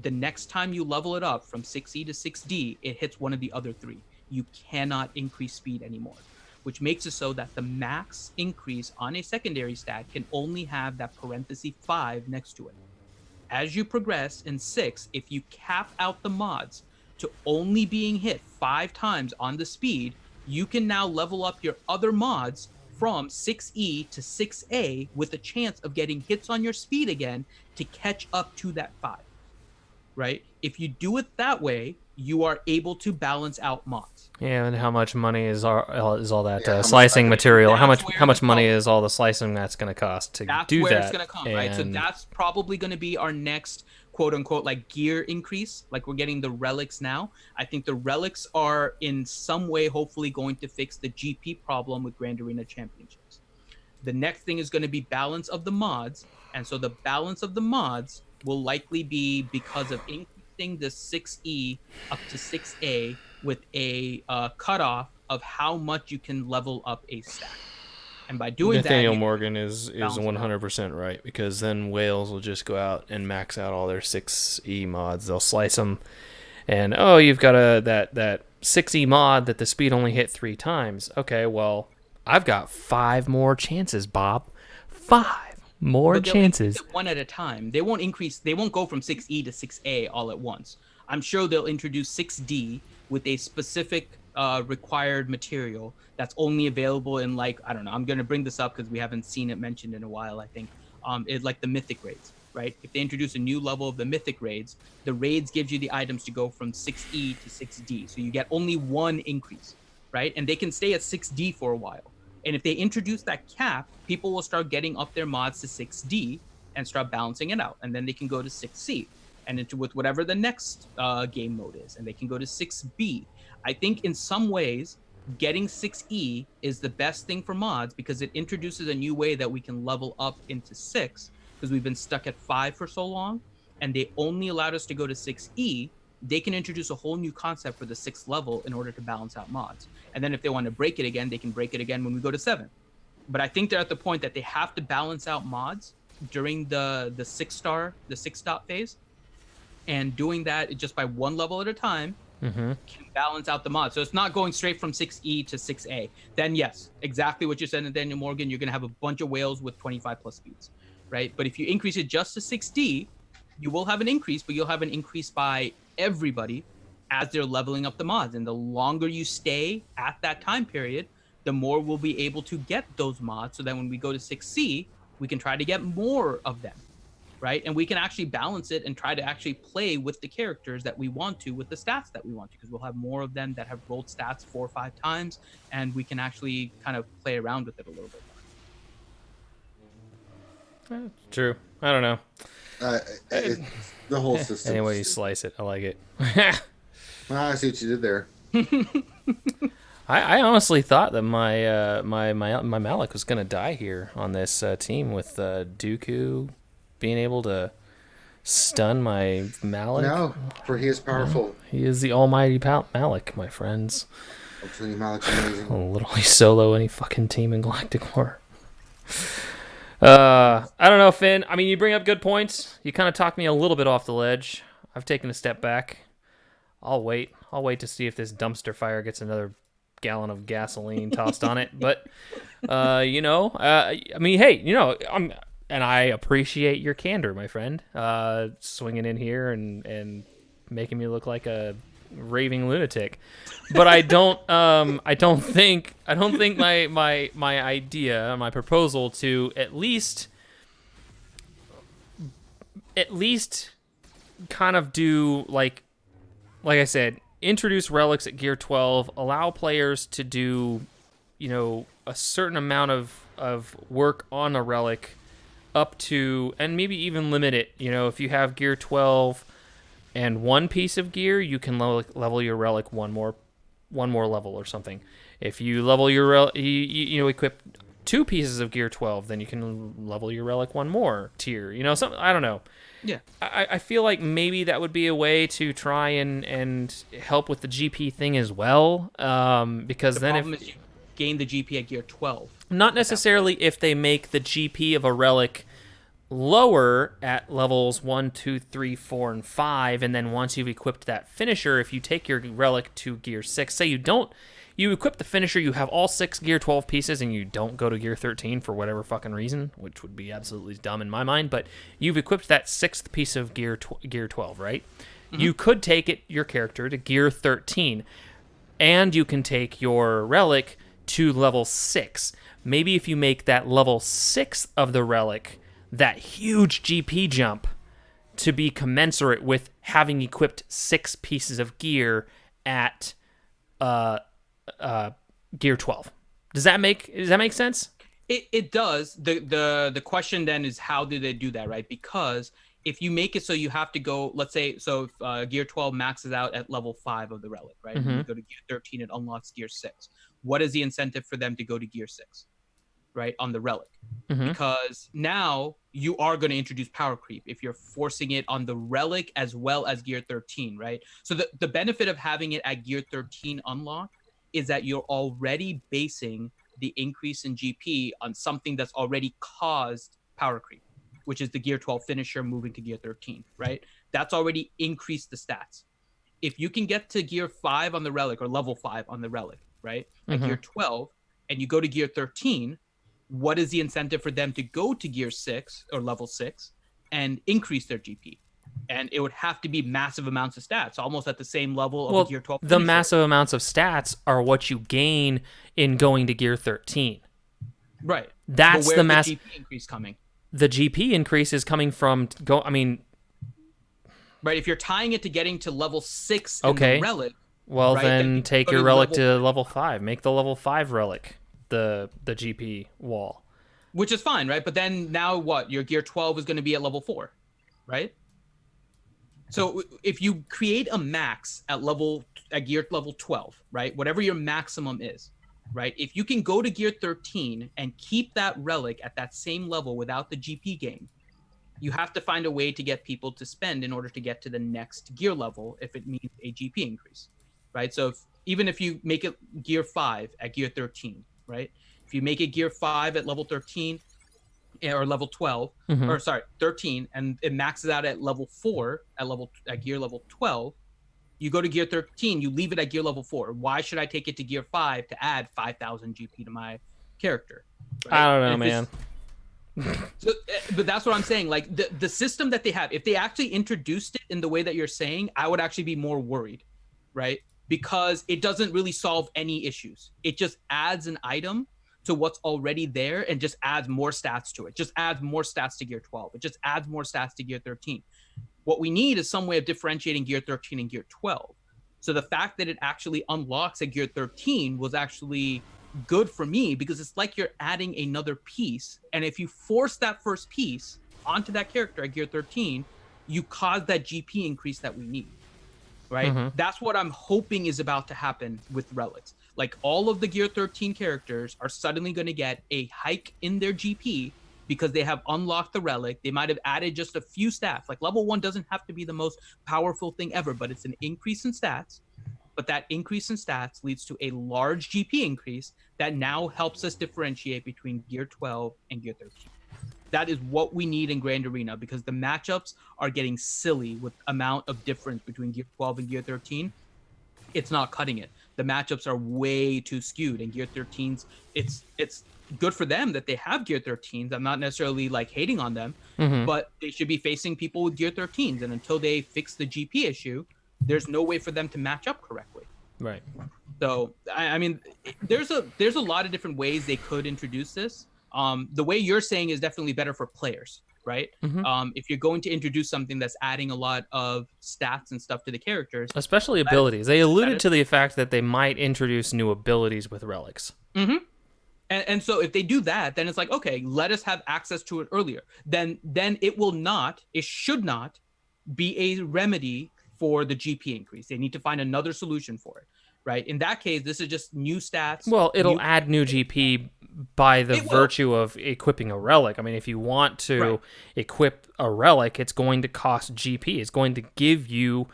the next time you level it up from 6E to 6D, it hits one of the other 3. You cannot increase speed anymore, which makes it so that the max increase on a secondary stat can only have that parenthesis 5 next to it. As you progress in 6, if you cap out the mods to only being hit 5 times on the speed, you can now level up your other mods from 6E to 6A with a chance of getting hits on your speed again to catch up to that 5. Right? If you do it that way, you are able to balance out mods. Yeah, and how much money is all that slicing material? How much money is all the slicing that's going to cost to do that? That's where it's going to come, right? So that's probably going to be our next quote unquote like gear increase. Like we're getting the relics now. I think the relics are in some way hopefully going to fix the GP problem with Grand Arena Championships. The next thing is going to be balance of the mods, and so the balance of the mods will likely be because of increasing the 6E up to 6A with a cutoff of how much you can level up a stack. And by doing Nathaniel Morgan is 100% right, because then whales will just go out and max out all their 6E mods. They'll slice them, and you've got that 6E mod that the speed only hit 3 times. Okay, well, I've got 5 more chances, Bob. 5 more chances. One at a time. They won't increase. They won't go from 6E to 6A all at once. I'm sure they'll introduce 6D with a specific required material that's only available in, like, I don't know. I'm going to bring this up because we haven't seen it mentioned in a while, I think. It's like the mythic raids, right? If they introduce a new level of the mythic raids, the raids gives you the items to go from 6E to 6D. So you get only 1 increase, right? And they can stay at 6D for a while. And if they introduce that cap, people will start getting up their mods to 6D and start balancing it out. And then they can go to 6C and into with whatever the next game mode is. And they can go to 6B. I think in some ways, getting 6E is the best thing for mods because it introduces a new way that we can level up into 6 because we've been stuck at 5 for so long. And they only allowed us to go to 6E. They can introduce a whole new concept for the 6th level in order to balance out mods. And then if they want to break it again, they can break it again when we go to 7. But I think they're at the point that they have to balance out mods during the 6 dot phase And doing that just by one level at a time can balance out the mod. So it's not going straight from 6E to 6A. Then yes, exactly what you said, Nathaniel Morgan, you're going to have a bunch of whales with 25 plus speeds, right? But if you increase it just to 6D, you will have an increase, but you'll have an increase by everybody as they're leveling up the mods. And the longer you stay at that time period, the more we'll be able to get those mods, so that when we go to 6C, we can try to get more of them, right? And we can actually balance it and try to actually play with the characters that we want to, with the stats that we want to, because we'll have more of them that have rolled stats 4 or 5 times, and we can actually kind of play around with it a little bit more. True. I don't know. The whole system. Any way you slice it, I like it. I see what you did there. I honestly thought that my Malik was gonna die here on this team with Dooku being able to stun my Malik. No, for he is powerful. He is the almighty Malik, my friends. I'm telling you, Malik's amazing. I'll literally solo any fucking team in Galactic War. I don't know, Finn. I mean, you bring up good points. You kind of talked me a little bit off the ledge. I've taken a step back. I'll wait to see if this dumpster fire gets another gallon of gasoline tossed on it. But, I mean, hey, and I appreciate your candor, my friend. Swinging in here and making me look like a raving lunatic. But I don't think my idea, my proposal to at least kind of do like I said, introduce relics at gear 12, allow players to do, a certain amount of work on a relic up to, and maybe even limit it. If you have gear 12 and one piece of gear, you can level your relic one more level or something. If you level your equip 2 pieces of gear 12, then you can level your relic one more tier. Something, I don't know. Yeah, I feel like maybe that would be a way to try and help with the GP thing as well. Because then if you gain the GP at gear 12, not necessarily if they make the GP of a relic lower at levels 1, 2, 3, 4, and 5, and then once you've equipped that finisher, if you take your relic to gear 6, say you equip the finisher, you have all 6 gear 12 pieces, and you don't go to gear 13 for whatever fucking reason, which would be absolutely dumb in my mind, but you've equipped that 6th piece of gear 12, right? Mm-hmm. You could take your character to gear 13, and you can take your relic to level 6. Maybe if you make that level 6 of the relic that huge GP jump to be commensurate with having equipped 6 pieces of gear at gear 12. Does that make sense? It does. The question then is, how do they do that, right? Because if you make it so you have to go, let's say, so if gear 12 maxes out at level 5 of the relic, right? Mm-hmm. And you go to gear 13, it unlocks gear 6. What is the incentive for them to go to gear 6, right, on the relic? Mm-hmm. Because now you are going to introduce power creep if you're forcing it on the relic as well as gear 13, right? So the benefit of having it at gear 13 unlocked is that you're already basing the increase in GP on something that's already caused power creep, which is the gear 12 finisher moving to gear 13, right? That's already increased the stats. If you can get to gear 5 on the relic, or level 5 on the relic, right, at gear 12, and you go to gear 13, what is the incentive for them to go to gear 6 or level 6 and increase their GP? And it would have to be massive amounts of stats, almost at the same level of a gear 12 the finisher. massive amounts of stats are what you gain in going to gear 13. Right. That's the GP increase coming. The GP increase is coming from right, if you're tying it to getting to level 6 in okay. the relic, well, right, then you take go your to relic to level 5. Make the level 5 relic the GP wall. Which is fine, right? But then now what? Your gear 12 is going to be at level 4, right? So if you create a max at gear level 12, right? Whatever your maximum is, right? If you can go to gear 13 and keep that relic at that same level without the GP gain, you have to find a way to get people to spend in order to get to the next gear level if it means a GP increase, right? So even if you make it gear 5 at gear 13, right? If you make it gear 5 at level 13, or level 12, Mhm. or sorry, 13, and it maxes out at level 4 at gear level 12. You go to gear 13, you leave it at gear level 4. Why should I take it to gear 5 to add 5,000 GP to my character? Right? I don't know, man. So, but that's what I'm saying. Like the system that they have, if they actually introduced it in the way that you're saying, I would actually be more worried, right? Because it doesn't really solve any issues. It just adds an item to what's already there and just adds more stats to it. Just adds more stats to gear 12. It just adds more stats to gear 13. What we need is some way of differentiating gear 13 and gear 12. So the fact that it actually unlocks at gear 13 was actually good for me, because it's like you're adding another piece. And if you force that first piece onto that character at gear 13, you cause that GP increase that we need. Right? That's what I'm hoping is about to happen with relics. Like all of the gear 13 characters are suddenly going to get a hike in their GP because they have unlocked the relic. They might have added just a few stats. Like level 1 doesn't have to be the most powerful thing ever, but it's an increase in stats. But that increase in stats leads to a large GP increase that now helps us differentiate between gear 12 and gear 13. That is what we need in Grand Arena, because the matchups are getting silly with amount of difference between gear 12 and gear 13. It's not cutting it. The matchups are way too skewed, and gear 13s, it's good for them that they have gear 13s. I'm not necessarily like hating on them, but they should be facing people with gear 13s, and until they fix the GP issue, there's no way for them to match up correctly. Right. So I mean, there's a lot of different ways they could introduce this. The way you're saying is definitely better for players, right? If you're going to introduce something that's adding a lot of stats and stuff to the characters, especially abilities. They alluded to the fact that they might introduce new abilities with relics. And so if they do that, then it's like, okay, let us have access to it earlier. Then it should not be a remedy for the GP increase. They need to find another solution for it, right? In that case, this is just new stats. Well, it'll add new GP by the virtue of equipping a relic. I mean, if you want to equip a relic, it's going to cost GP. It's going to give you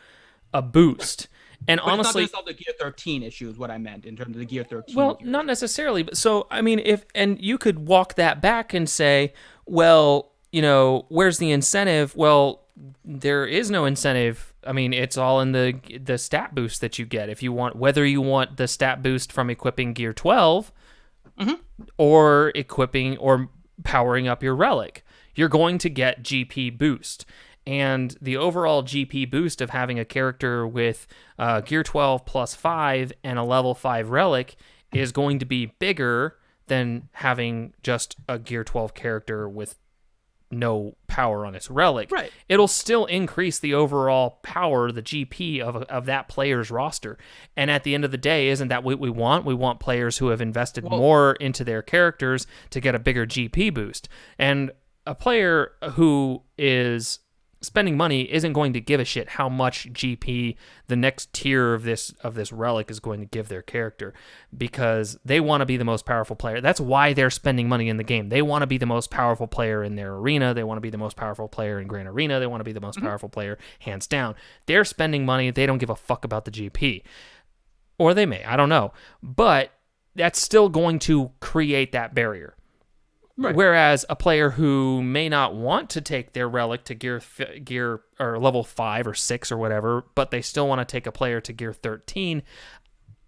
a boost. And but honestly, it's not going to solve the gear 13 issue is what I meant in terms of the gear 13. Well, not necessarily. But so, I mean, and you could walk that back and say, well, where's the incentive? Well, there is no incentive. I mean, it's all in the stat boost that you get. If you want, whether you want the stat boost from equipping gear 12 or equipping or powering up your relic, you're going to get GP boost. And the overall GP boost of having a character with gear 12 plus 5 and a level 5 relic is going to be bigger than having just a gear 12 character with no power on its relic. Right. It'll still increase the overall power, the GP of that player's roster. And at the end of the day, isn't that what we want? We want players who have invested more into their characters to get a bigger GP boost. And a player who is spending money isn't going to give a shit how much GP the next tier of this relic is going to give their character, because they want to be the most powerful player. That's why they're spending money in the game. They want to be the most powerful player in their arena. They want to be the most powerful player in Grand Arena. They want to be the most powerful player hands down. They're spending money. They don't give a fuck about the GP. Or they may, I don't know. But that's still going to create that barrier. Right. Whereas a player who may not want to take their relic to gear or level 5 or 6 or whatever, but they still want to take a player to gear 13,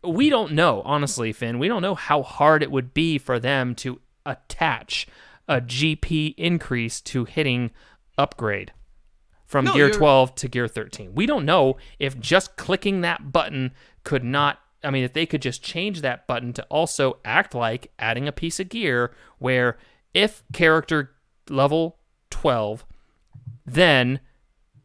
we don't know, honestly, Finn. We don't know how hard it would be for them to attach a GP increase to hitting upgrade from gear 12 to gear 13. We don't know if just clicking that button could not, I mean, if they could just change that button to also act like adding a piece of gear where if character level 12, then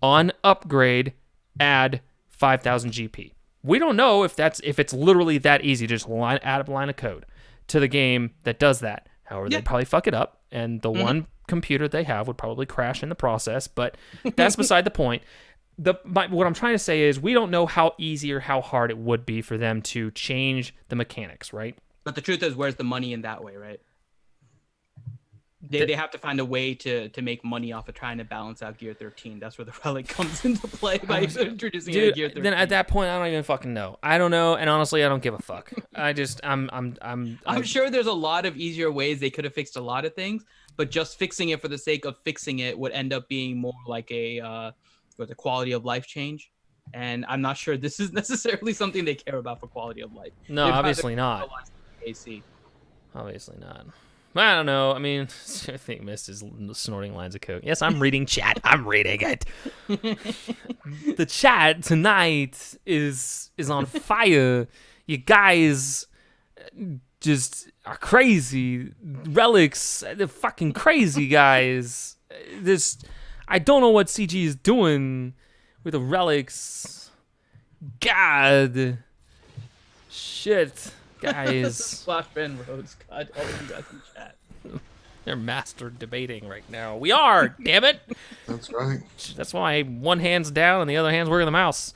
on upgrade, add 5,000 GP. We don't know if it's literally that easy. Just add a line of code to the game that does that. However, they'd probably fuck it up, and the one computer they have would probably crash in the process, but that's beside the point. What I'm trying to say is we don't know how easy or how hard it would be for them to change the mechanics, right? But the truth is, where's the money in that way, right? They have to find a way to make money off of trying to balance out Gear 13. That's where the relic comes into play by introducing it to Gear 13. Then at that point, I don't even fucking know. I don't know, and honestly, I don't give a fuck. I'm sure there's a lot of easier ways they could have fixed a lot of things, but just fixing it for the sake of fixing it would end up being more like a quality of life change. And I'm not sure this is necessarily something they care about for quality of life. No, They'd obviously rather not. utilize the AC. Obviously not. I don't know. I mean, I think Mist is snorting lines of coke. Yes, I'm reading chat. I'm reading it. The chat tonight is on fire. You guys just are crazy. Relics, they're fucking crazy, guys. I don't know what CG is doing with the relics. God. Shit. Guys. Flashbang Rhodes, God, all of you guys in chat. They're master debating right now. We are, damn it. That's right. That's why one hand's down and the other hand's working the mouse.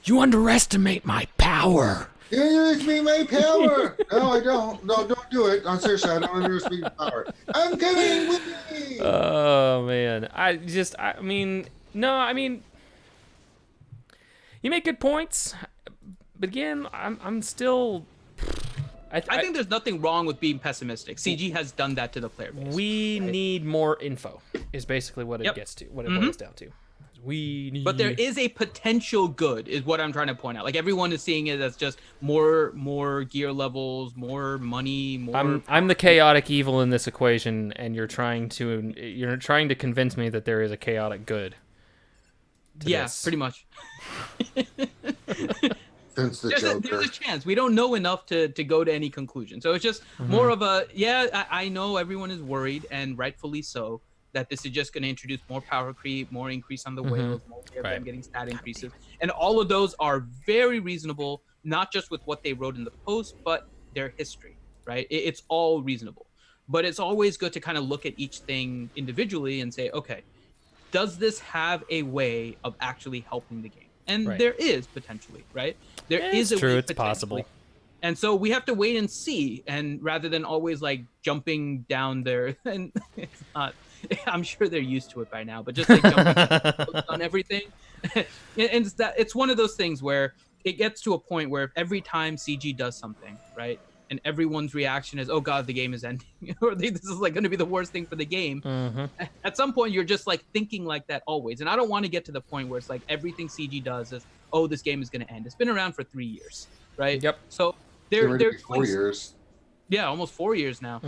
You underestimate my power. You underestimate my power. No, I don't. No, don't do it. I'm seriously, I don't underestimate your power. I'm coming with me. Oh, man. You make good points, but again, I'm still. I think there's nothing wrong with being pessimistic. CG has done that to the player base. We need more info. Is basically what it gets to. What it boils down to. But there is a potential good, is what I'm trying to point out. Like everyone is seeing it as just more gear levels, more money, more. I'm the chaotic evil in this equation, and you're trying to convince me that there is a chaotic good. Yeah, pretty much. There's a chance. We don't know enough to go to any conclusion. So it's just more of a, I know everyone is worried, and rightfully so, that this is just going to introduce more power creep, more increase on the whales, more of them getting stat increases. And all of those are very reasonable, not just with what they wrote in the post, but their history, right? It's all reasonable. But it's always good to kind of look at each thing individually and say, okay, does this have a way of actually helping the game? And there is potentially, right? There is a way. It's possible. And so we have to wait and see, and rather than always like jumping down there, and it's not. I'm sure they're used to it by now, but just like jumping on everything, and it's one of those things where it gets to a point where every time CG does something, right, and everyone's reaction is, "Oh God, the game is ending," or "This is like going to be the worst thing for the game." At some point, you're just like thinking like that always, and I don't want to get to the point where it's like everything CG does is, "Oh, this game is going to end." It's been around for 3 years, right? Yep. So they're 4 years. Yeah, almost 4 years now.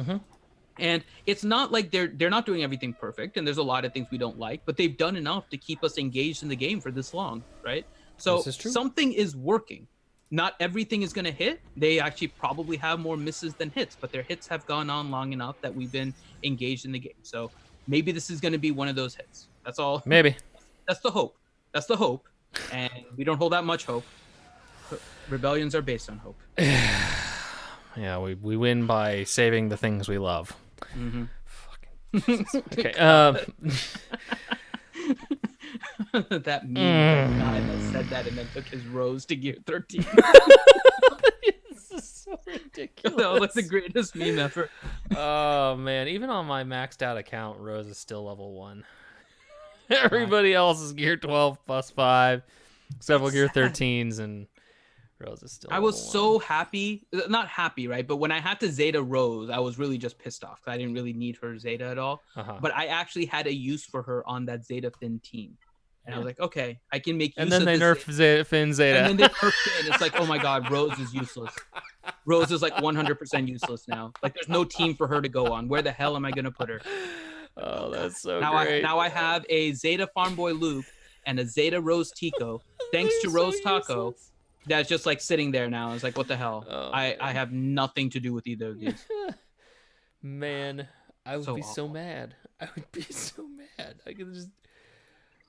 And it's not like they're not doing everything perfect, and there's a lot of things we don't like, but they've done enough to keep us engaged in the game for this long, right? So something is working. Not everything is going to hit. They actually probably have more misses than hits, but their hits have gone on long enough that we've been engaged in the game. So maybe this is going to be one of those hits. That's all. Maybe. That's the hope. That's the hope. And we don't hold that much hope. Rebellions are based on hope. Yeah, we win by saving the things we love. Fucking okay. That meme guy that said that and then took his rose to gear 13. This is so ridiculous. That was like the greatest meme ever. Oh man, even on my maxed out account, Rose is still level 1. Everybody else is gear 12 plus 5, several gear 13s, and Rose is still. I was so happy, not happy, right? But when I had to Zeta Rose, I was really just pissed off because I didn't really need her Zeta at all. But I actually had a use for her on that Zeta Finn team. And I was like, okay, I can make use of this. And then they nerf Finn Zeta. And then they nerf Finn. It's like, oh my God, Rose is useless. Rose is like 100% useless now. Like there's no team for her to go on. Where the hell am I going to put her? Oh, that's so great. Now I have a Zeta Farm Boy Luke and a Zeta Rose Tico, thanks to Rose Taco. Useless. That's just like sitting there now. It's like, what the hell? I have nothing to do with either of these. Man, I would be so mad. I would be so mad. I could just.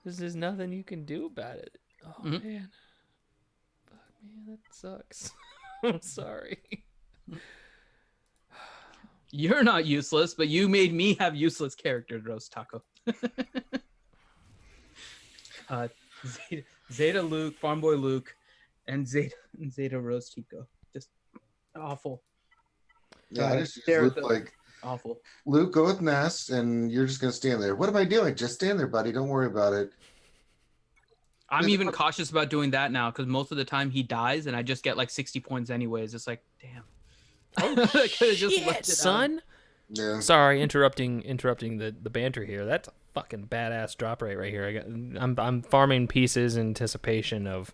There's nothing you can do about it. Oh man. Fuck man, that sucks. I'm sorry. You're not useless, but you made me have useless characters, Rose Taco. Zeta Luke, Farm Boy Luke. And Zeta Rose Tico. Just awful. Yeah, I just look like awful. Luke, go with Nest, and you're just gonna stand there. What am I doing? Just stand there, buddy. Don't worry about it. I'm even cautious about doing that now because most of the time he dies, and I just get like 60 points anyways. It's like, damn. I could have just Shit, left it son. Yeah. Sorry, interrupting the banter here. That's a fucking badass drop rate right here. I'm farming pieces in anticipation of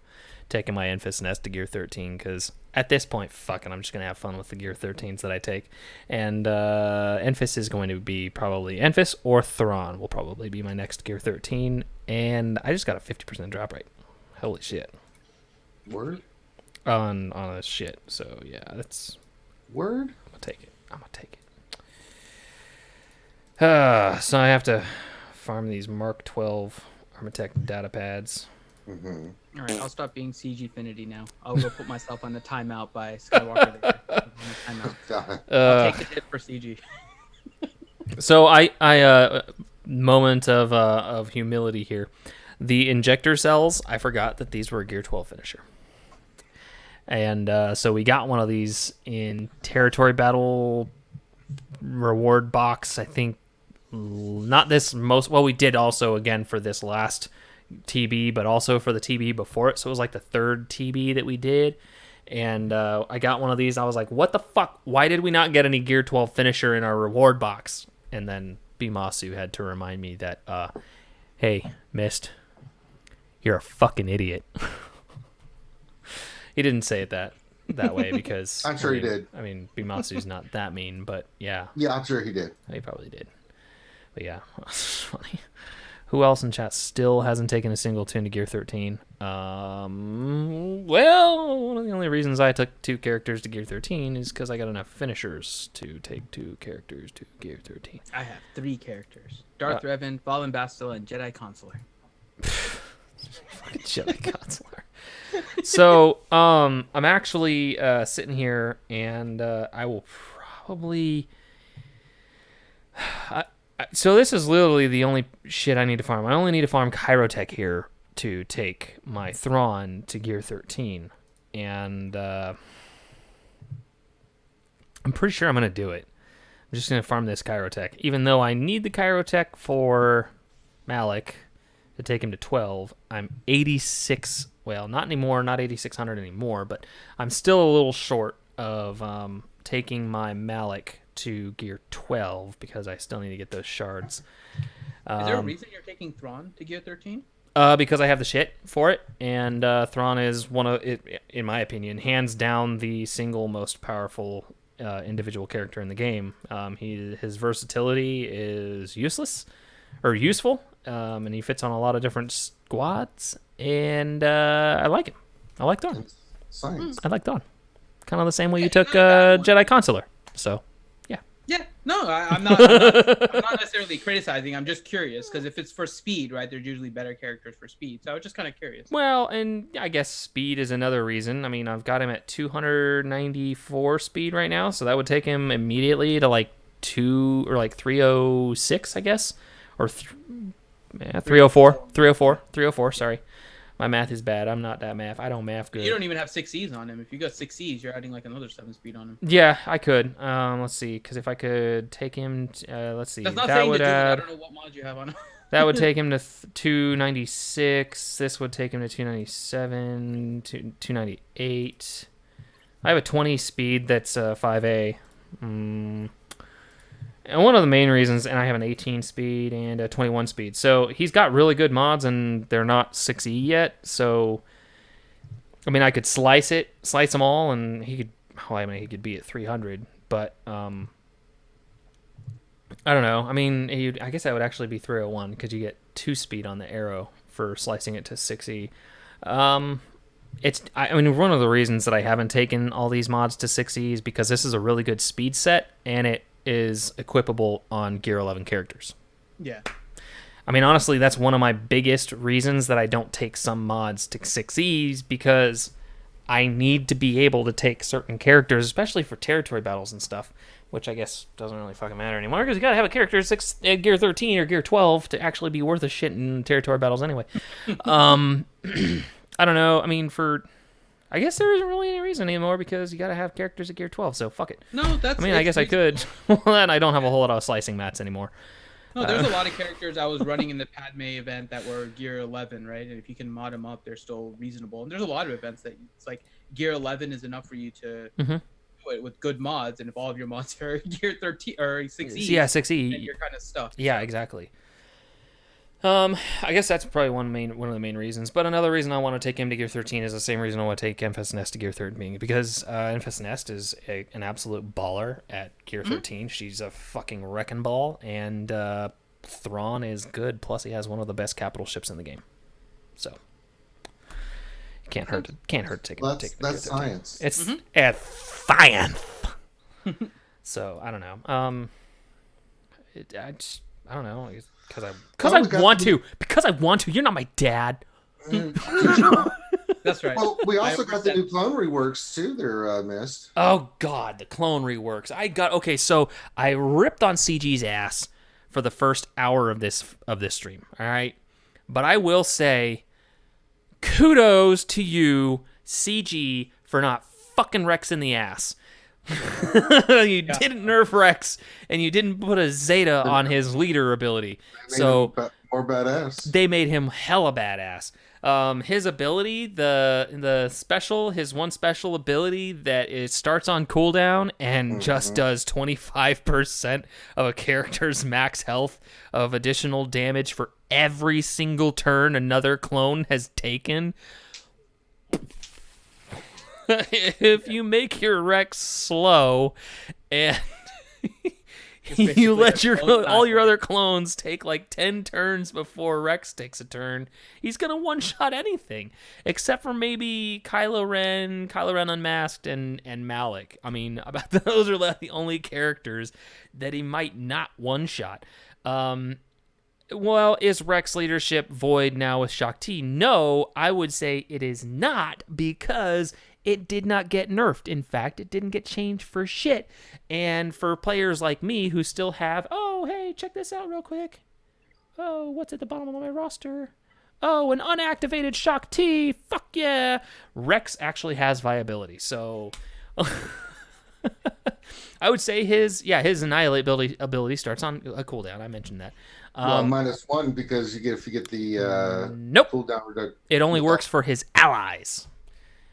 taking my Enfys Nest to Gear 13 because at this point, fucking, I'm just gonna have fun with the Gear 13s that I take, and Enfys is going to be probably Enfys or Thrawn will probably be my next Gear 13, and I just got a 50% drop rate. Holy shit. Word. On a shit. So yeah, that's Word. I'm gonna take it. So I have to farm these Mark 12 Armatech data pads. Mm-hmm. All right, I'll stop being Siege Infinity now. I'll go put myself on the timeout by Skywalker there. Timeout. I'll take the hit for CG. So I moment of humility here. The injector cells, I forgot that these were a Gear 12 finisher. And so we got one of these in Territory Battle reward box, I think. Not this most, well, we did also again for this last TB, but also for the TB before it. So it was like the third TB that we did. And I got one of these. I was like, what the fuck? Why did we not get any Gear 12 finisher in our reward box? And then Bimasu had to remind me that, hey, Mist, you're a fucking idiot. He didn't say it that way because I'm sure he did. I mean, Bimasu's not that mean, but yeah. Yeah, I'm sure he did. He probably did. But yeah, it's funny. Who else in chat still hasn't taken a single tune to Gear 13? Well, one of the only reasons I took 2 characters to Gear 13 is because I got enough finishers to take 2 characters to Gear 13. I have 3 characters: Darth Revan, Fallen Bastila, and Jedi Consular. Fucking Jedi Consular. So, I'm actually sitting here, and I will probably. So this is literally the only shit I need to farm. I only need to farm Kyrotech here to take my Thrawn to Gear 13, and I'm pretty sure I'm gonna do it. I'm just gonna farm this Kyrotech, even though I need the Kyrotech for Malik to take him to 12. I'm 86. Well, not anymore, not 8,600 anymore, but I'm still a little short of taking my Malik to Gear 12 because I still need to get those shards. Is there a reason you're taking Thrawn to Gear 13? Because I have the shit for it, and Thrawn is one of it, in my opinion, hands down the single most powerful individual character in the game. His versatility is useful, and he fits on a lot of different squads, and I like him. I like Thrawn. Science. I like Thrawn. Kind of the same way you took Jedi Consular. So. Yeah, no, I'm not necessarily criticizing. I'm just curious because if it's for speed, right, there's usually better characters for speed. So I was just kind of curious. Well, and I guess speed is another reason. I mean, I've got him at 294 speed right now, so that would take him immediately to like 306, I guess, or 304. 304. Sorry. My math is bad. I'm not that math. I don't math good. You don't even have 6 E's on him. If you got 6 E's, you're adding like another 7 speed on him. Yeah, I could. Let's see, because if I could take him, let's see. That's not that saying would to do it. add. I don't know what mod you have on him. That would take him to 296. This would take him to 297, 298. I have a 20 speed that's 5A. And one of the main reasons, and I have an 18 speed and a 21 speed. So he's got really good mods, and they're not 6E yet. So, I mean, I could slice them all, and he could be at 300. But, I don't know. I mean, I guess that would actually be 301, because you get 2 speed on the arrow for slicing it to 6E. I mean, one of the reasons that I haven't taken all these mods to 6E is because this is a really good speed set, and it is equipable on Gear 11 characters. Yeah. I mean, honestly, that's one of my biggest reasons that I don't take some mods to 6Es, because I need to be able to take certain characters, especially for territory battles and stuff, which I guess doesn't really fucking matter anymore, because you gotta have a character at Gear 13 or Gear 12 to actually be worth a shit in territory battles anyway. I don't know. I mean, I guess there isn't really any reason anymore, because you gotta have characters at Gear 12, so fuck it. No, that's. I mean, I guess I could. Well, then I don't have a whole lot of slicing mats anymore. No, there's a lot of characters I was running in the Padme event that were Gear 11, right? And if you can mod them up, they're still reasonable. And there's a lot of events that it's like Gear 11 is enough for you to do it with good mods, and if all of your mods are Gear 13 or 6E, Yeah, 6E. then you're kind of stuck. Yeah, exactly. I guess that's probably one of the main reasons. But another reason I want to take him to Gear 13 is the same reason I want to take Enfys Nest to Gear 13, because Enfys Nest is an absolute baller at Gear 13. She's a fucking wrecking ball, and Thrawn is good. Plus, he has one of the best capital ships in the game, so can't hurt to take him to Gear 13. That's science. It's science. So I don't know. I don't know. Because I want to. You're not my dad. That's right. Well, we also got the new clone reworks too. They're missed. Oh God, the clone reworks. So I ripped on CG's ass for the first hour of this stream. All right, but I will say, kudos to you, CG, for not fucking Rex in the ass. You didn't nerf Rex, and you didn't put a Zeta on his leader ability. So more badass. They made him hella badass. His ability, the special, his one special ability that it starts on cooldown and just does 25% of a character's max health of additional damage for every single turn another clone has taken. If you make your Rex slow and you let all your other clones take like 10 turns before Rex takes a turn, he's gonna one-shot anything except for maybe Kylo Ren Unmasked, and Malik. I mean, those are the only characters that he might not one-shot. Well, is Rex leadership void now with Shakti? No, I would say it is not, because it did not get nerfed. In fact, it didn't get changed for shit. And for players like me who still have, oh, hey, check this out real quick. Oh, what's at the bottom of my roster? Oh, an unactivated Shakti. Fuck yeah. Rex actually has viability. So I would say his Annihilate ability starts on a cooldown. I mentioned that. -1 because if you get the nope. cooldown reduction. It only works for his allies.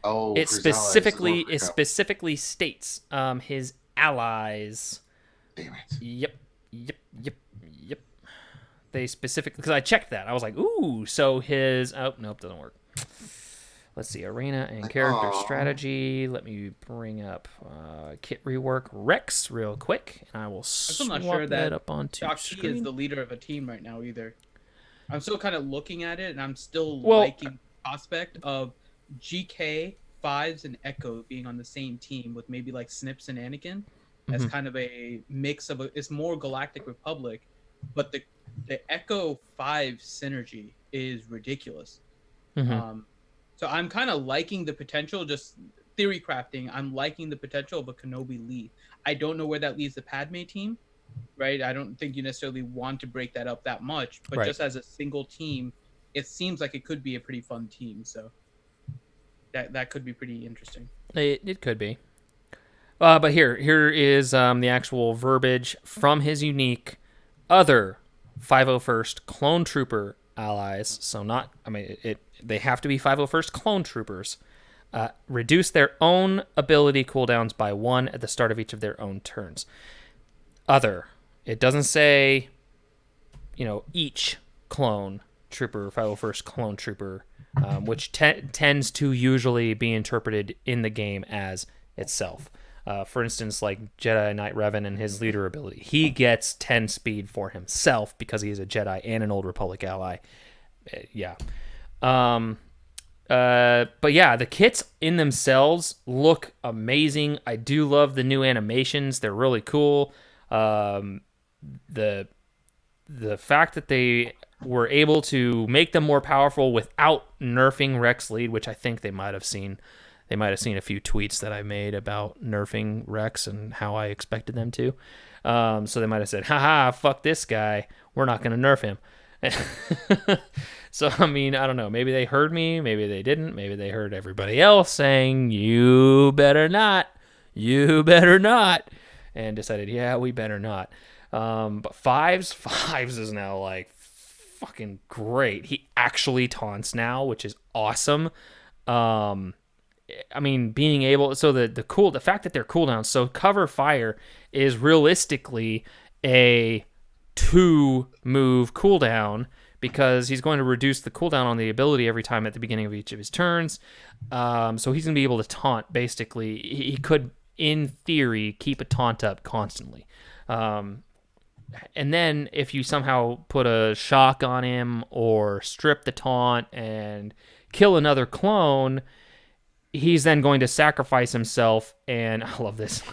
Oh, it specifically states his allies. Damn it. Yep. They specifically, because I checked that. I was like, ooh, so his nope, doesn't work. Let's see, arena and character strategy. Let me bring up kit rework Rex real quick, and I will swap that up onto Shakti screen. is the leader of a team right now either. I'm still kind of looking at it, and I'm still liking the prospect of GK, Fives, and Echo being on the same team with maybe like Snips and Anakin as kind of a mix of it's more Galactic Republic, but the Echo 5 synergy is ridiculous. So I'm kind of liking the potential, just theory crafting. I'm liking the potential of a Kenobi lead. I don't know where that leaves the Padme team, right? I don't think you necessarily want to break that up that much, but just as a single team, it seems like it could be a pretty fun team. So that could be pretty interesting. It could be. But here is the actual verbiage from his unique other 501st Clone Trooper allies. So they have to be 501st Clone Troopers. Reduce their own ability cooldowns by 1 at the start of each of their own turns. Other. It doesn't say, each clone trooper, 501st Clone Trooper, which tends to usually be interpreted in the game as itself. For instance, like Jedi Knight Revan and his leader ability. He gets 10 speed for himself because he's a Jedi and an Old Republic ally. But yeah, the kits in themselves look amazing. I do love the new animations. They're really cool. The fact that they were able to make them more powerful without nerfing Rex lead, which I think they might have seen. They might have seen a few tweets that I made about nerfing Rex and how I expected them to. So they might have said, haha, fuck this guy. We're not going to nerf him. So, I mean, I don't know. Maybe they heard me. Maybe they didn't. Maybe they heard everybody else saying, you better not. You better not. And decided, yeah, we better not. But Fives is now like fucking great. He actually taunts now, which is awesome. I mean, being able, so the fact that they're cooldowns, so cover fire is realistically a 2-move cooldown because he's going to reduce the cooldown on the ability every time at the beginning of each of his turns. So he's going to be able to taunt, basically. He could, in theory, keep a taunt up constantly. And then if you somehow put a shock on him or strip the taunt and kill another clone, he's then going to sacrifice himself, and I love this.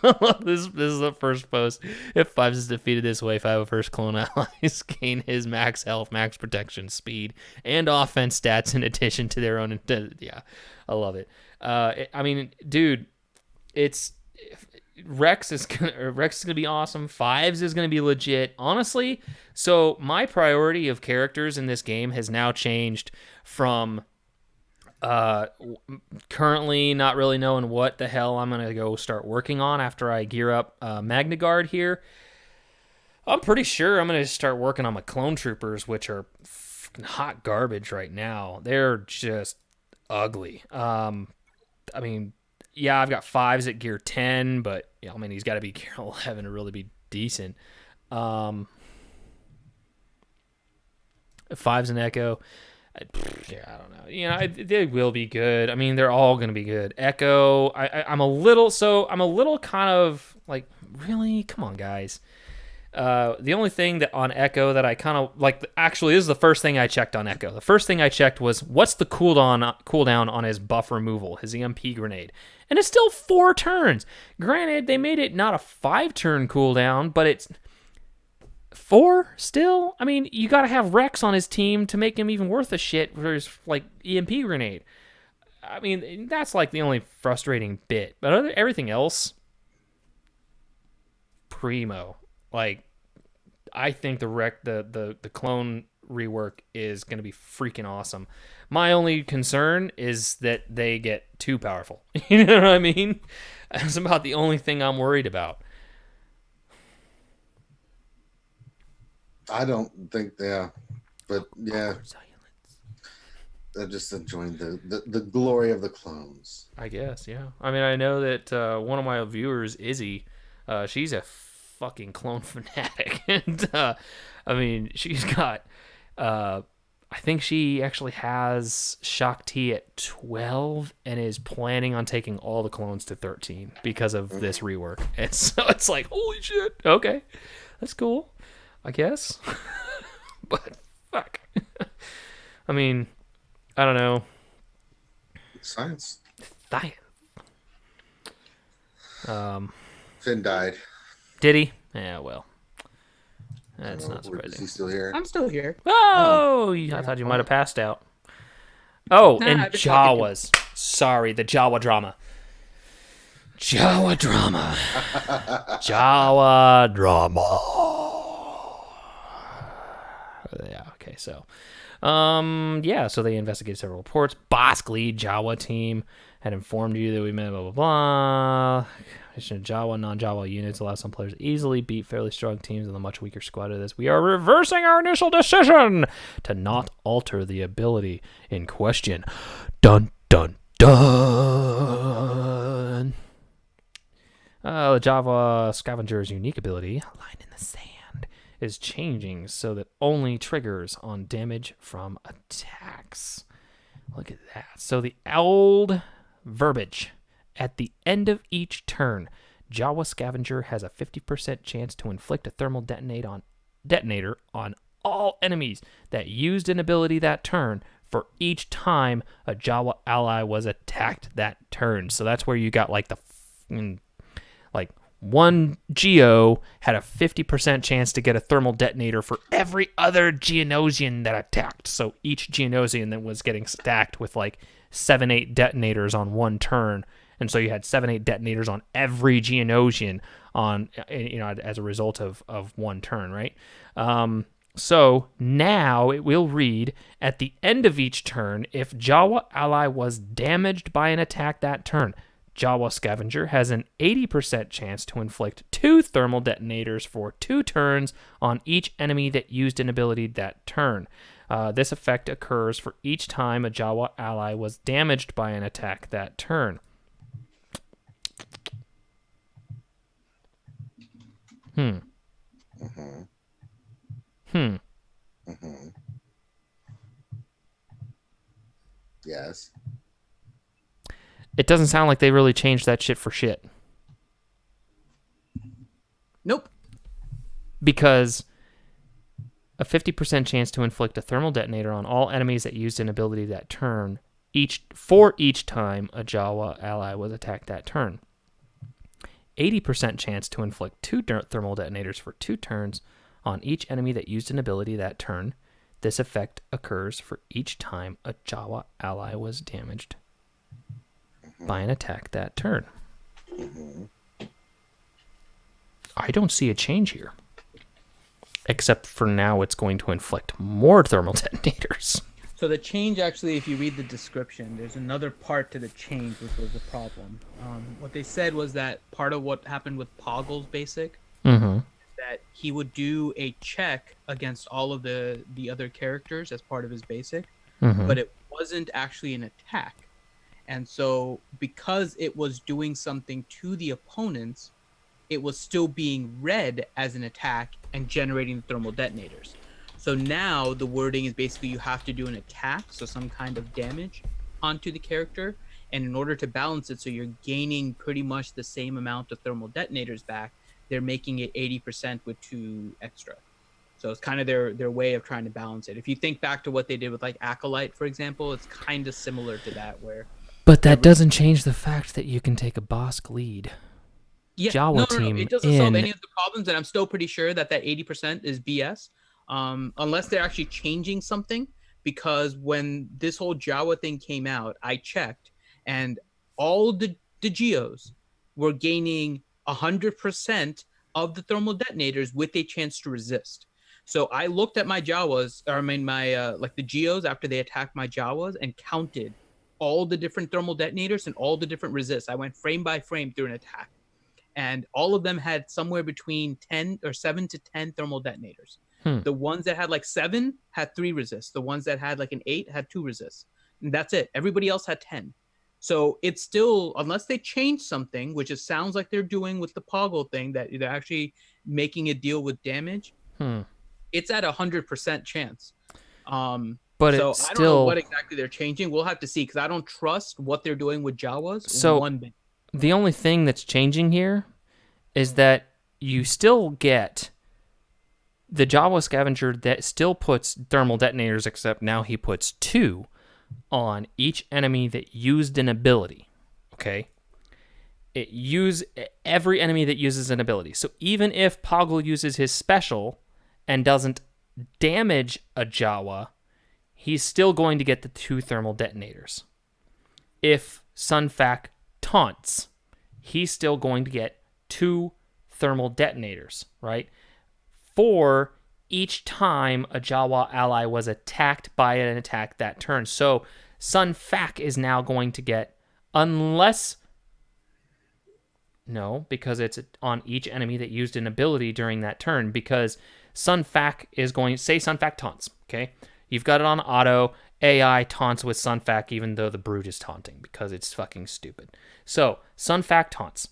I love this. This is the first post. If Fives is defeated this way, 5 of first clone allies gain his max health, max protection, speed, and offense stats in addition to their own. Yeah, I love it. I mean, dude, it's Rex is gonna be awesome. Fives is gonna be legit. Honestly, so my priority of characters in this game has now changed from currently not really knowing what the hell I'm gonna go start working on after I gear up Magna Guard here. I'm pretty sure I'm gonna start working on my clone troopers, which are hot garbage right now. They're just ugly. I mean, yeah, I've got 5s at gear 10, but I mean, he's got to be gear 11 to really be decent. 5s and Echo. Yeah, I don't know. They will be good. I mean, they're all going to be good. Echo, I'm a little kind of like, really? Come on, guys. The only thing that on Echo that I kind of like, actually, this is the first thing I checked on Echo. The first thing I checked was, what's the cooldown on his buff removal, his EMP grenade? And it's still 4 turns. Granted, they made it not a 5-turn cooldown, but it's 4 still? I mean, you got to have Rex on his team to make him even worth a shit for his, like, EMP grenade. I mean, that's, like, the only frustrating bit. But everything else, primo. Like, I think the clone rework is going to be freaking awesome. My only concern is that they get too powerful. You know what I mean? That's about the only thing I'm worried about. I don't think, yeah. But, yeah. I'm just enjoying the glory of the clones. I guess, yeah. I mean, I know that one of my viewers, Izzy, she's a fucking clone fanatic. And, I mean, she's got... I think she actually has Shock T at 12 and is planning on taking all the clones to 13 because of this rework. And so it's like, holy shit. Okay. That's cool, I guess. But fuck. I mean, I don't know. Science. Finn died. Did he? Yeah, well. That's not surprising. Is he still here? I'm still here. Oh, I thought you might have passed out. Oh, Nah, and I've been talking Jawas. Sorry, the Jawa drama. Jawa drama. Jawa drama. Yeah, okay, so. Yeah, so they investigated several reports. Boskly, Jawa team, had informed you that we met blah, blah, blah. Addition to Jawa, non-Jawa units allow some players to easily beat fairly strong teams with a much weaker squad of this. We are reversing our initial decision to not alter the ability in question. Dun, dun, dun. The Java Scavenger's unique ability, Line in the Sand, is changing so that only triggers on damage from attacks. Look at that. So the old verbiage. At the end of each turn, Jawa Scavenger has a 50% chance to inflict a thermal detonator on all enemies that used an ability that turn for each time a Jawa ally was attacked that turn. So that's where you got like one Geo had a 50% chance to get a thermal detonator for every other Geonosian that attacked. So each Geonosian that was getting stacked with like 7-8 detonators on one turn. And so you had 7-8 detonators on every Geonosian on, as a result of one turn, right? So now it will read, at the end of each turn, if Jawa ally was damaged by an attack that turn, Jawa Scavenger has an 80% chance to inflict 2 thermal detonators for 2 turns on each enemy that used an ability that turn. This effect occurs for each time a Jawa ally was damaged by an attack that turn. Mm-hmm. Hmm. Mm-hmm. Yes. It doesn't sound like they really changed that shit for shit. Nope. Because a 50% chance to inflict a thermal detonator on all enemies that used an ability that turn, each time a Jawa ally was attacked that turn. 80% chance to inflict 2 thermal detonators for 2 turns on each enemy that used an ability that turn. This effect occurs for each time a Jawa ally was damaged by an attack that turn. I don't see a change here. Except for now it's going to inflict more thermal detonators. So the change, actually, if you read the description, there's another part to the change which was a problem. What they said was that part of what happened with Poggle's basic, that he would do a check against all of the other characters as part of his basic, but it wasn't actually an attack. And so because it was doing something to the opponents, it was still being read as an attack and generating thermal detonators. So now the wording is basically you have to do an attack, so some kind of damage onto the character. And in order to balance it, so you're gaining pretty much the same amount of thermal detonators back, they're making it 80% with 2 extra. So it's kind of their way of trying to balance it. If you think back to what they did with like Acolyte, for example, it's kind of similar to that where... But that doesn't change the fact that you can take a Bosk lead. Yeah, Jawa team it doesn't solve any of the problems, and I'm still pretty sure that 80% is BS, unless they're actually changing something. Because when this whole Jawa thing came out, I checked, and all the Geos were gaining 100% of the thermal detonators with a chance to resist. So I looked at my Jawas, or I mean my like the Geos after they attacked my Jawas, and counted all the different thermal detonators and all the different resists. I went frame by frame through an attack. And all of them had somewhere between 7 to 10 thermal detonators. The ones that had like 7 had 3 resists. The ones that had like an 8 had 2 resists. And that's it. Everybody else had 10. So it's still, unless they change something, which it sounds like they're doing with the Poggle thing, that they're actually making it deal with damage, it's at 100% chance. But so it's I don't know still... what exactly they're changing. We'll have to see, because I don't trust what they're doing with Jawas one bit. The only thing that's changing here is that you still get the Jawa scavenger that still puts thermal detonators, except now he puts 2 on each enemy that used an ability. Okay? Every enemy that uses an ability. So even if Poggle uses his special and doesn't damage a Jawa, he's still going to get the 2 thermal detonators. If Sunfac taunts, he's still going to get 2 thermal detonators, right? For each time a Jawa ally was attacked by an attack that turn. So Sunfac is now going to get, because it's on each enemy that used an ability during that turn, because Sunfac is going, say Sunfac taunts, okay? You've got it on auto. AI taunts with Sunfac even though the Brute is taunting because it's fucking stupid. So, Sunfac taunts.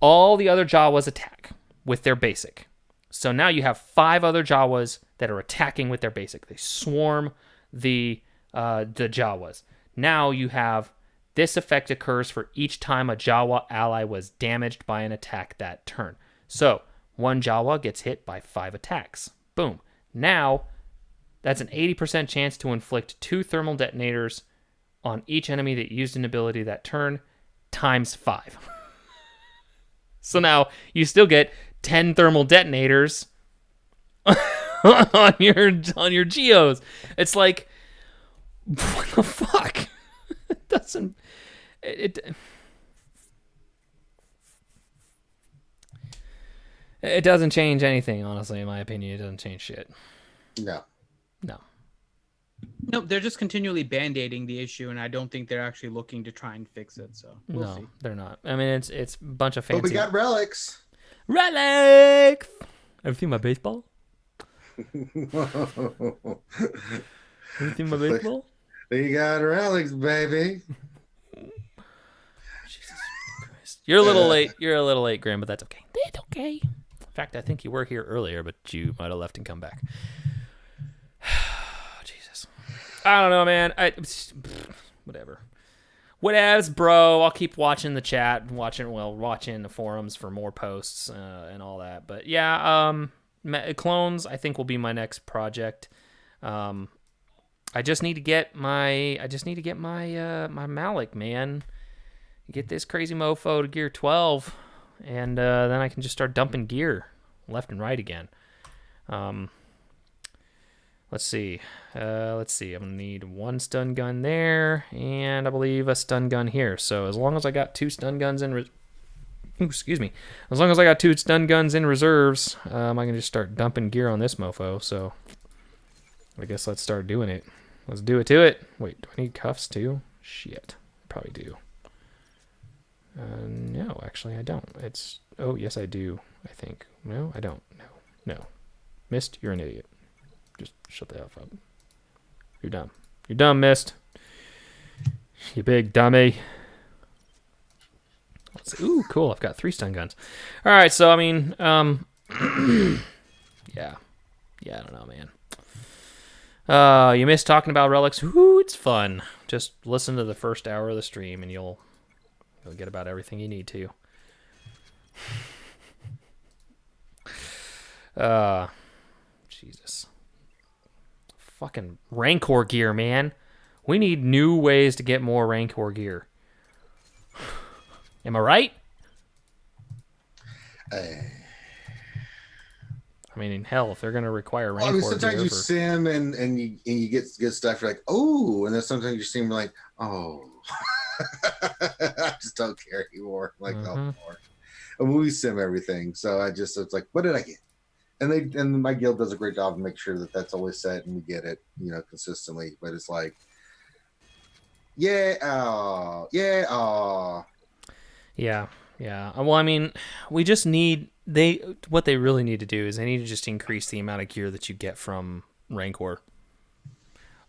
All the other Jawas attack with their basic. So now you have 5 other Jawas that are attacking with their basic. They swarm the Jawas. Now you have this effect occurs for each time a Jawa ally was damaged by an attack that turn. So, 1 Jawa gets hit by 5 attacks. Boom. Now, that's an 80% chance to inflict 2 thermal detonators on each enemy that used an ability that turn, times 5. So now you still get 10 thermal detonators on your Geos. It's like, what the fuck? It doesn't... It doesn't change anything, honestly, in my opinion. It doesn't change shit. No. Nope, they're just continually band-aiding the issue, and I don't think they're actually looking to try and fix it. So we'll see. They're not. I mean, it's a bunch of fancy. But we got relics. Relics. Ever seen my baseball? Anything my baseball? You got relics, baby. Jesus Christ. You're a little late. You're a little late, Graham, but that's okay. It's okay. In fact, I think you were here earlier, but you might have left and come back. Jesus. I don't know, man. Whatever. Whatevs, bro. I'll keep watching the chat, watching the forums for more posts and all that. But yeah, clones I think will be my next project. I just need to get my my Malik, man. Get this crazy mofo to gear 12, and then I can just start dumping gear left and right again. Let's see. I'm gonna need one stun gun there, and I believe a stun gun here. So as long as I got two stun guns in, as long as I got two stun guns in reserves, I can just start dumping gear on this mofo. So I guess let's start doing it. Let's do it to it. Wait, do I need cuffs too? Shit, I probably do. No, actually I don't. Oh yes I do. I think. No, I don't. No. Mist, you're an idiot. Just shut the F up. You're dumb. You're dumb, Mist. You big dummy. Ooh, cool. I've got 3 stun guns. All right, so I mean, yeah, I don't know, man. You missed talking about relics. Ooh, it's fun. Just listen to the first hour of the stream, and you'll get about everything you need to. Jesus. Fucking Rancor gear, man. We need new ways to get more Rancor gear. Am I right? I mean, hell, if they're gonna require Rancor sometimes gear you sim and you get stuff. You're like, oh, and then sometimes you sim like, oh, I just don't care anymore. Like, no more. And we sim everything, so it's like, what did I get? And my guild does a great job of making sure that that's always set and we get it, consistently. But it's like, yeah. Well, I mean, we just need what they really need to do is they need to just increase the amount of gear that you get from Rancor.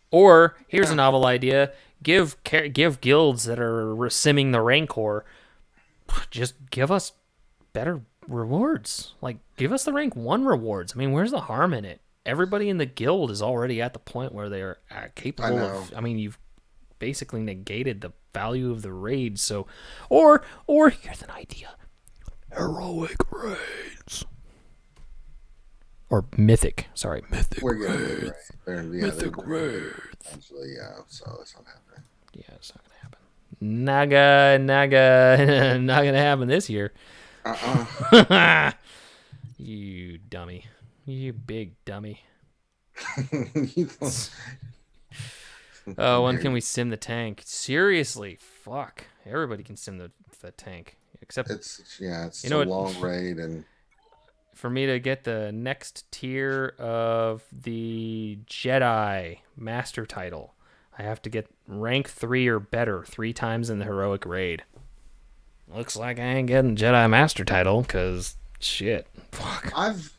Or here's a novel idea: give guilds that are simming the Rancor, just give us better rewards. Like, give us the rank 1 rewards. I mean, where's the harm in it? Everybody in the guild is already at the point where they are capable of. I mean, you've basically negated the value of the raid. So, or here's an idea: heroic raids or mythic. Sorry, mythic. We're getting raids. Mythic raids. Eventually, yeah. So it's not happening. Yeah, it's not gonna happen. Naga, not gonna happen this year. You dummy. You big dummy. When can we sim the tank? Seriously, fuck. Everybody can sim the tank. Except it's a long raid, and for me to get the next tier of the Jedi Master title, I have to get rank 3 or better 3 times in the heroic raid. Looks like I ain't getting Jedi Master title because shit. Fuck. I've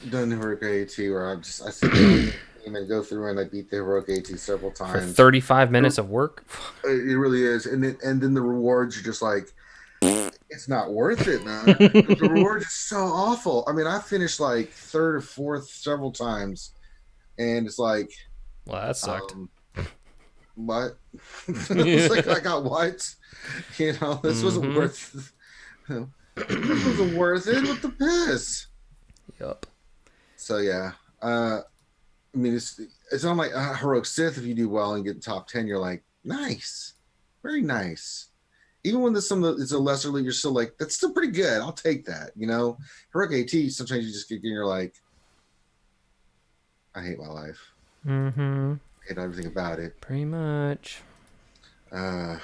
done heroic AT where I sit down and go through and I beat the heroic AT several times for 35 minutes of work. It really is, and then the rewards are just like, it's not worth it, man. The rewards are so awful. I mean, I finished like 3rd or 4th several times, and it's like, well, that sucked. What? It's like, I got what? This wasn't worth. This wasn't worth it. What the piss? Yup. So yeah, I mean, it's not like heroic Sith. If you do well and get top 10, you're like, nice, very nice. Even when it's a lesser league, you're still like, that's still pretty good. I'll take that. Heroic AT. Sometimes you just get and you're like, I hate my life. Mm-hmm. I hate everything about it. Pretty much. I'd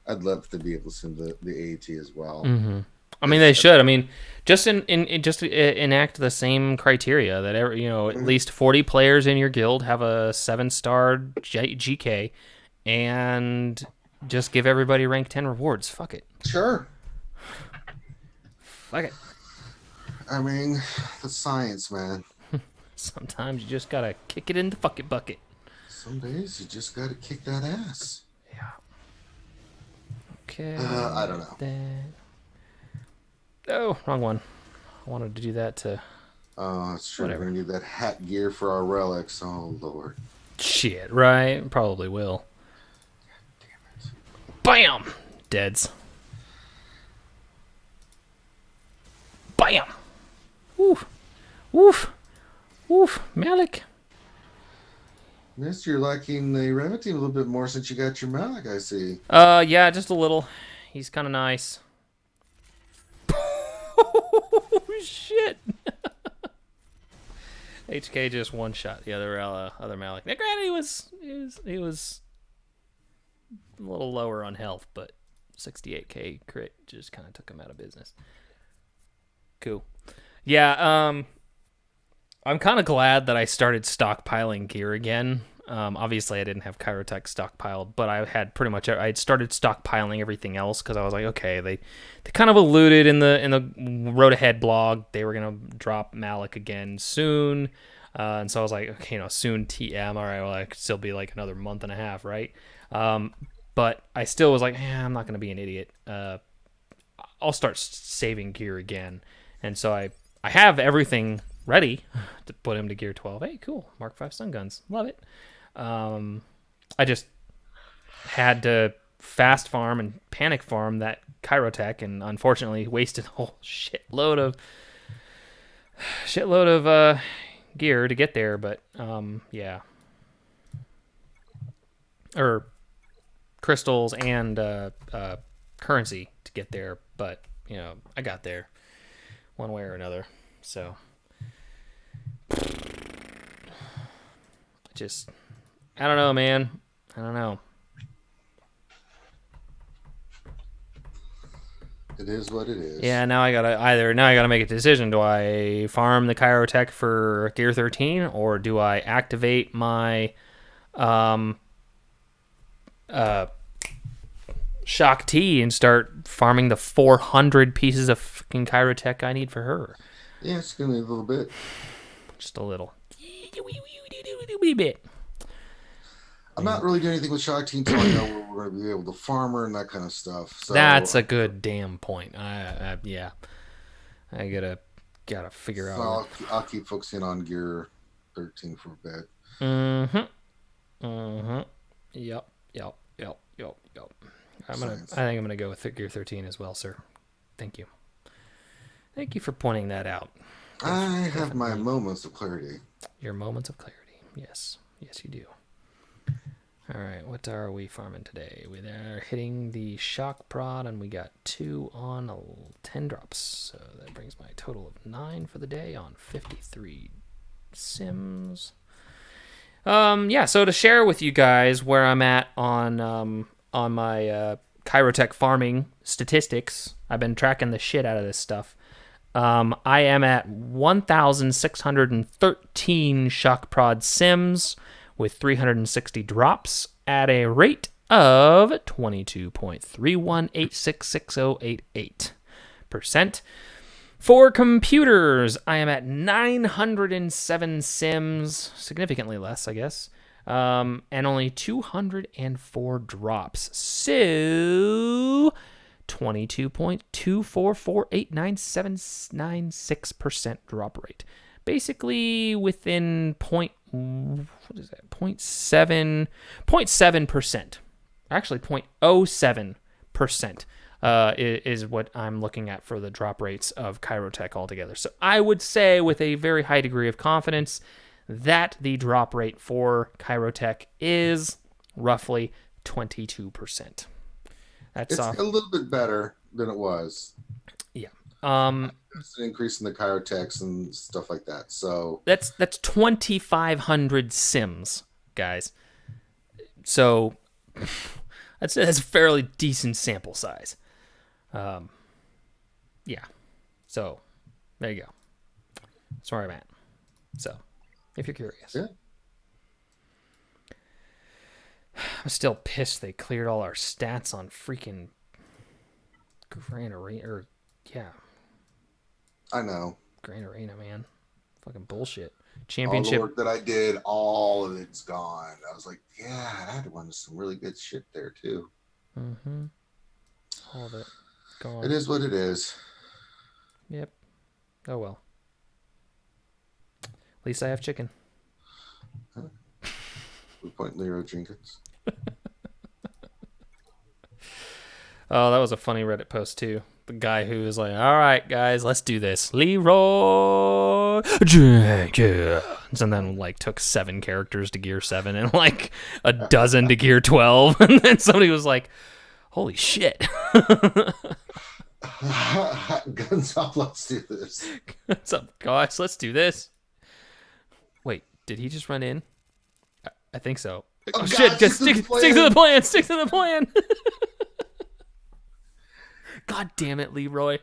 love to be able to send the AAT as well. Mm-hmm. I mean, they should. I mean, just enact the same criteria that at least 40 players in your guild have a 7-star GK, and just give everybody rank 10 rewards. Fuck it. Sure. Fuck it. I mean, the science, man. Sometimes you just gotta kick it in the fucking bucket. Some days you just gotta kick that ass. Yeah. Okay. I don't know. Oh, wrong one. I wanted to do that to... Oh, it's true. Whatever. We're gonna need that hat gear for our relics. Oh, Lord. Shit, right? Probably will. Damn it. Bam! Deads. Bam! Woof. Woof. Woof. Malik. Mister, you're liking the Remedy a little bit more since you got your Malik, I see. Yeah, just a little. He's kind of nice. Oh, shit. HK just one shot the other Malik. Now, granted, he was a little lower on health, but 68k crit just kind of took him out of business. Cool. Yeah, I'm kind of glad that I started stockpiling gear again. Obviously, I didn't have Kyrotech stockpiled, but I had I had started stockpiling everything else because I was like, okay, they kind of alluded in the Road Ahead blog they were gonna drop Malik again soon, and so I was like, okay, soon TM. All right, well, I could still be like another month and a half, right? But I still was like, I'm not gonna be an idiot. I'll start saving gear again, and so I have everything ready to put him to gear 12. Hey, cool. Mark 5 stun guns. Love it. I just had to fast farm and panic farm that Kyrotech, and unfortunately wasted a whole shitload of gear to get there, but yeah. Or crystals and currency to get there, but I got there one way or another. So I don't know, man. I don't know. It is what it is. Yeah, now I gotta make a decision. Do I farm the Kyrotech for gear 13, or do I activate my Shock T and start farming the 400 pieces of fucking Kyrotech I need for her? Yeah, it's gonna be a little bit. Just a little. Wee bit. I'm not really doing anything with Shock Team until I know where we're going to be able to farm her and that kind of stuff. So That's a good damn point. Yeah, I gotta figure so out. I'll keep focusing on gear 13 for a bit. Yep. I think I'm gonna go with gear 13 as well, sir. Thank you for pointing that out. I have my moments of clarity. Your moments of clarity. Yes, you do. All right, what are we farming today? We are hitting the shock prod, and we got 2 on 10 drops. So that brings my total of 9 for the day on 53 sims. Yeah. So to share with you guys where I'm at on my Kyrotech farming statistics, I've been tracking the shit out of this stuff. I am at 1,613 shock prod sims with 360 drops at a rate of 22.31866088%. For computers, I am at 907 sims, significantly less, I guess, and only 204 drops. So 22.2448996% drop rate. Basically within 0.7%. Actually 0.07% is what I'm looking at for the drop rates of Kyrotech altogether. So I would say with a very high degree of confidence that the drop rate for Kyrotech is roughly 22%. It's a little bit better than it was. Yeah. It's an increase in the Kyrotechs and stuff like that. So that's 2,500 sims, guys. So that's a fairly decent sample size. Yeah. So there you go. That's where I'm at. So if you're curious. Yeah. I'm still pissed they cleared all our stats on freaking Grand Arena. Yeah. I know. Grand Arena, man. Fucking bullshit. All the Championship. work that I did, all of it's gone. I was like, yeah, I had to run some really good shit there too. Mm-hmm. All of it gone. It is what it is. Yep. Oh well. At least I have chicken. We point Leroy Jenkins. Oh, that was a funny Reddit post too. The guy who was like, "All right, guys, let's do this." Leroy Jenkins, and then like took 7 characters to Gear 7 and like a dozen to Gear 12, and then somebody was like, "Holy shit!" Guns up, let's do this. What's up, guys? Let's do this. Wait, did he just run in? I think so. Oh, God, shit! Just stick to the plan. Stick to the plan. God damn it, Leroy.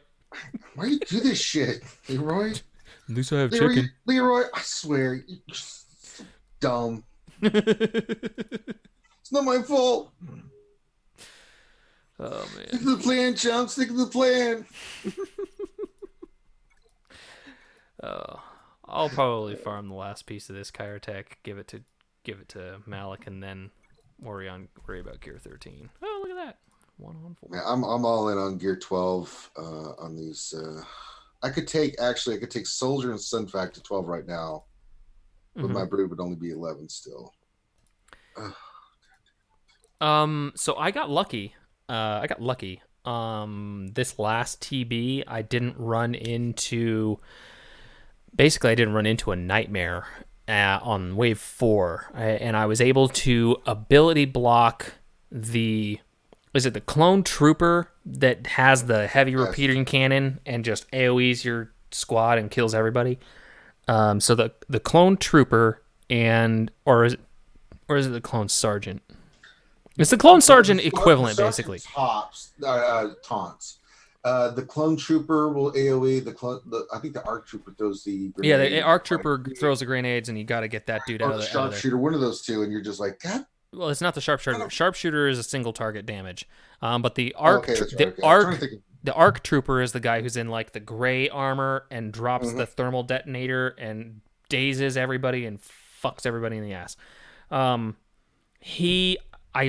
Why do you do this shit, Leroy? At least I have Leroy, chicken. Leroy, I swear, you're so dumb. It's not my fault. Oh, Stick man. to the plan, chump. Stick to the plan. I'll probably farm the last piece of this Kyrotech, give it to Malik, and then worry about Gear 13. Oh, look at that. 1 on 4. Yeah, I'm all in on Gear 12 on these. I could take Soldier and Sunfact to 12 right now, but my brood would only be 11 still. So I got lucky. This last TB, I didn't run into a nightmare on wave 4, and I was able to ability block the clone trooper that has the heavy repeating cannon and just AoEs your squad and kills everybody. So the clone trooper or is it the clone sergeant? It's the clone sergeant equivalent, basically. Taunts. The clone trooper will AoE. I think the arc trooper throws the grenade. Yeah, the arc trooper throws the grenades, and you got to get that dude out of there. Sharpshooter, one of those two, and you're just like, God. Well, it's not the sharpshooter. Sharpshooter is a single target damage, but the arc trooper is the guy who's in like the gray armor and drops the thermal detonator and dazes everybody and fucks everybody in the ass. I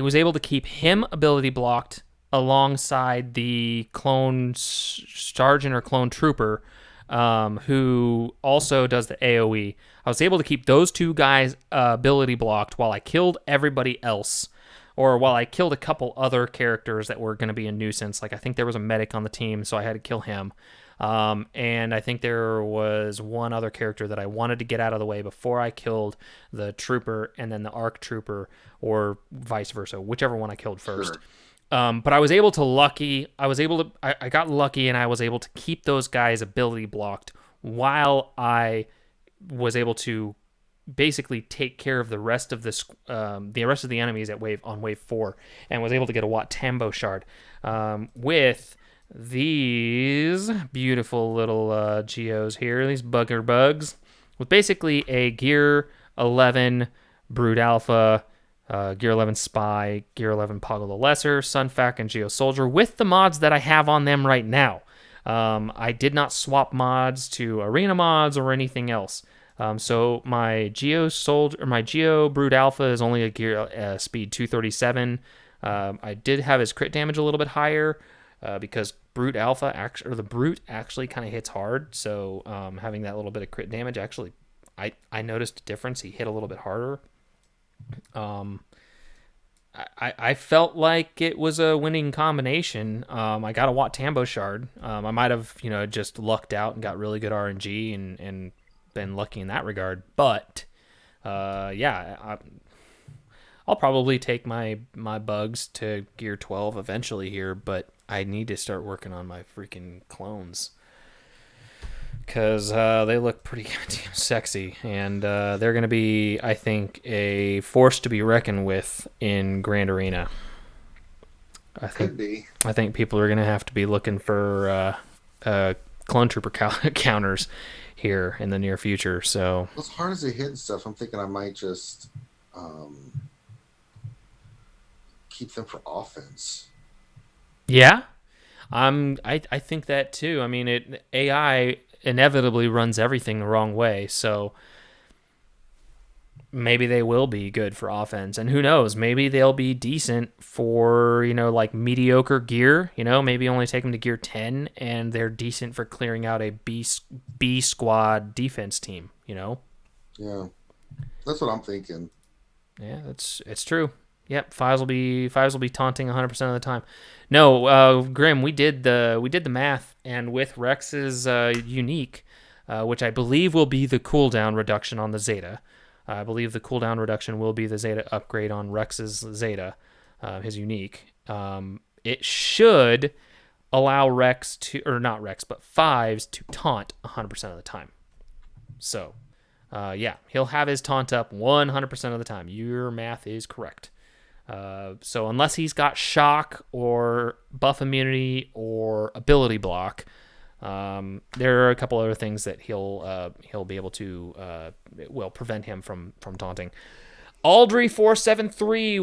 was able to keep him ability blocked ability the clone sergeant or clone trooper, who also does the AoE. I was able to keep those two guys ability blocked while I killed everybody else, or while I killed a couple other characters that were going to be a nuisance. Like I think there was a medic on the team, so I had to kill him. And I think there was one other character that I wanted to get out of the way before I killed the trooper and then the ARC trooper, or vice versa, whichever one I killed first. Sure. But I was able to I got lucky and I was able to keep those guys ability blocked while I was able to basically take care of the rest of the enemies on wave 4, and was able to get a Wat Tambo shard with these beautiful little geos here, these bugger bugs, with basically a Gear 11 Brood Alpha, Gear 11 Spy, Gear 11 Poggle the Lesser, Sunfac, and Geo Soldier, with the mods that I have on them right now. I did not swap mods to arena mods or anything else. So my Geo Brood Alpha is only a gear speed 237. I did have his crit damage a little bit higher because the Brute actually kind of hits hard. So having that little bit of crit damage, actually, I noticed a difference. He hit a little bit harder. I felt like it was a winning combination. I got a Wat Tambo shard. I might have just lucked out and got really good RNG and been lucky in that regard. But I'll probably take my bugs to Gear 12 eventually here. But I need to start working on my freaking clones, because they look pretty goddamn sexy, and they're going to be, I think, a force to be reckoned with in Grand Arena. I think people are going to have to be looking for clone trooper counters here in the near future. So as hard as they hit and stuff, I'm thinking I might just keep them for offense. Yeah, I think that too. I mean, AI inevitably runs everything the wrong way. So maybe they will be good for offense, and who knows, maybe they'll be decent for, like mediocre gear, maybe only take them to gear 10 and they're decent for clearing out a B squad defense team. Yeah, that's what I'm thinking. Yeah, it's true. Yep, fives will be taunting 100% of the time. No, Grim, we did the math, and with Rex's unique, which I believe will be the cooldown reduction on the Zeta. I believe the cooldown reduction will be the Zeta upgrade on Rex's Zeta, his unique. It should allow Rex to, or not Rex, but fives to taunt 100% of the time. So, yeah, he'll have his taunt up 100% of the time. Your math is correct. So unless he's got shock or buff immunity or ability block, there are a couple other things that he'll be able to will prevent him from taunting. Aldry473,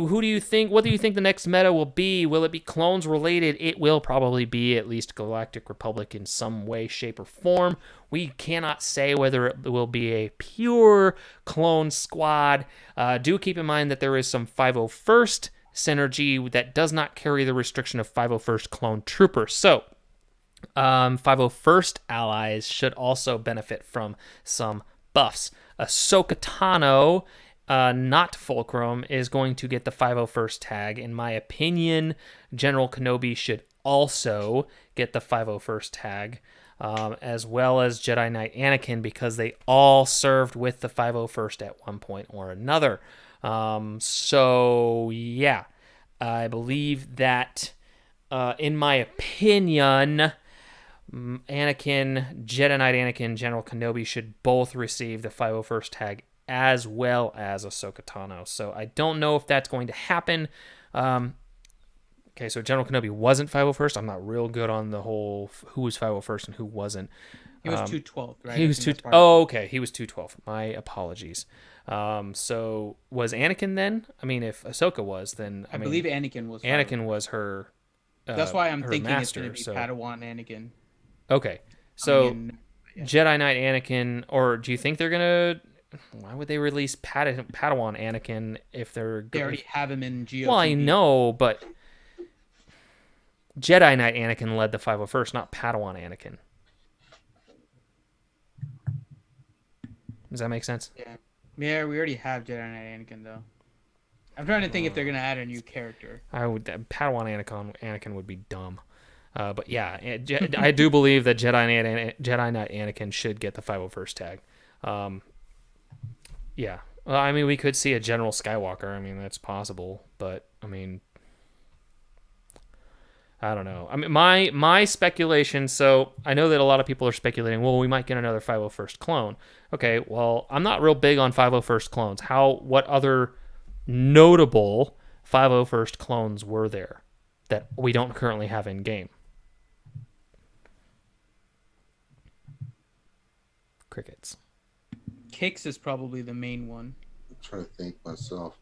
what do you think the next meta will be? Will it be clones related? It will probably be at least Galactic Republic in some way, shape, or form. We cannot say whether it will be a pure clone squad. Do keep in mind that there is some 501st synergy that does not carry the restriction of 501st clone trooper. So 501st allies should also benefit from some buffs. Ahsoka Tano, not Fulcrum, is going to get the 501st tag. In my opinion, General Kenobi should also get the 501st tag, as well as Jedi Knight Anakin, because they all served with the 501st at one point or another. So, yeah, I believe that, in my opinion, Anakin, Jedi Knight Anakin, General Kenobi should both receive the 501st tag, as well as Ahsoka Tano. So I don't know if that's going to happen. Okay, so General Kenobi wasn't 501st. I'm not real good on the whole who was 501st and who wasn't. He was 212, right? He was okay, he was 212. My apologies. So was Anakin then? I mean, if Ahsoka was, then I believe Anakin was. Anakin was her. That's why I'm thinking master, it's going to be Padawan Anakin. Okay, so yeah. Jedi Knight Anakin, or do you think they're gonna? Why would they release Padawan Anakin if they already have him in GOTV? Well, I know, but Jedi Knight Anakin led the 501st, not Padawan Anakin. Does that make sense? Yeah, we already have Jedi Knight Anakin though. I'm trying to think if they're gonna add a new character. Padawan Anakin would be dumb. But yeah, I do believe that Jedi Knight Anakin should get the 501st tag. Yeah. Well, I mean, we could see a General Skywalker. I mean, that's possible. But, I mean, I don't know. I mean, my speculation, so I know that a lot of people are speculating, well, we might get another 501st clone. Okay, well, I'm not real big on 501st clones. What other notable 501st clones were there that we don't currently have in game? Crickets. Kix is probably the main one. I'm trying to think myself.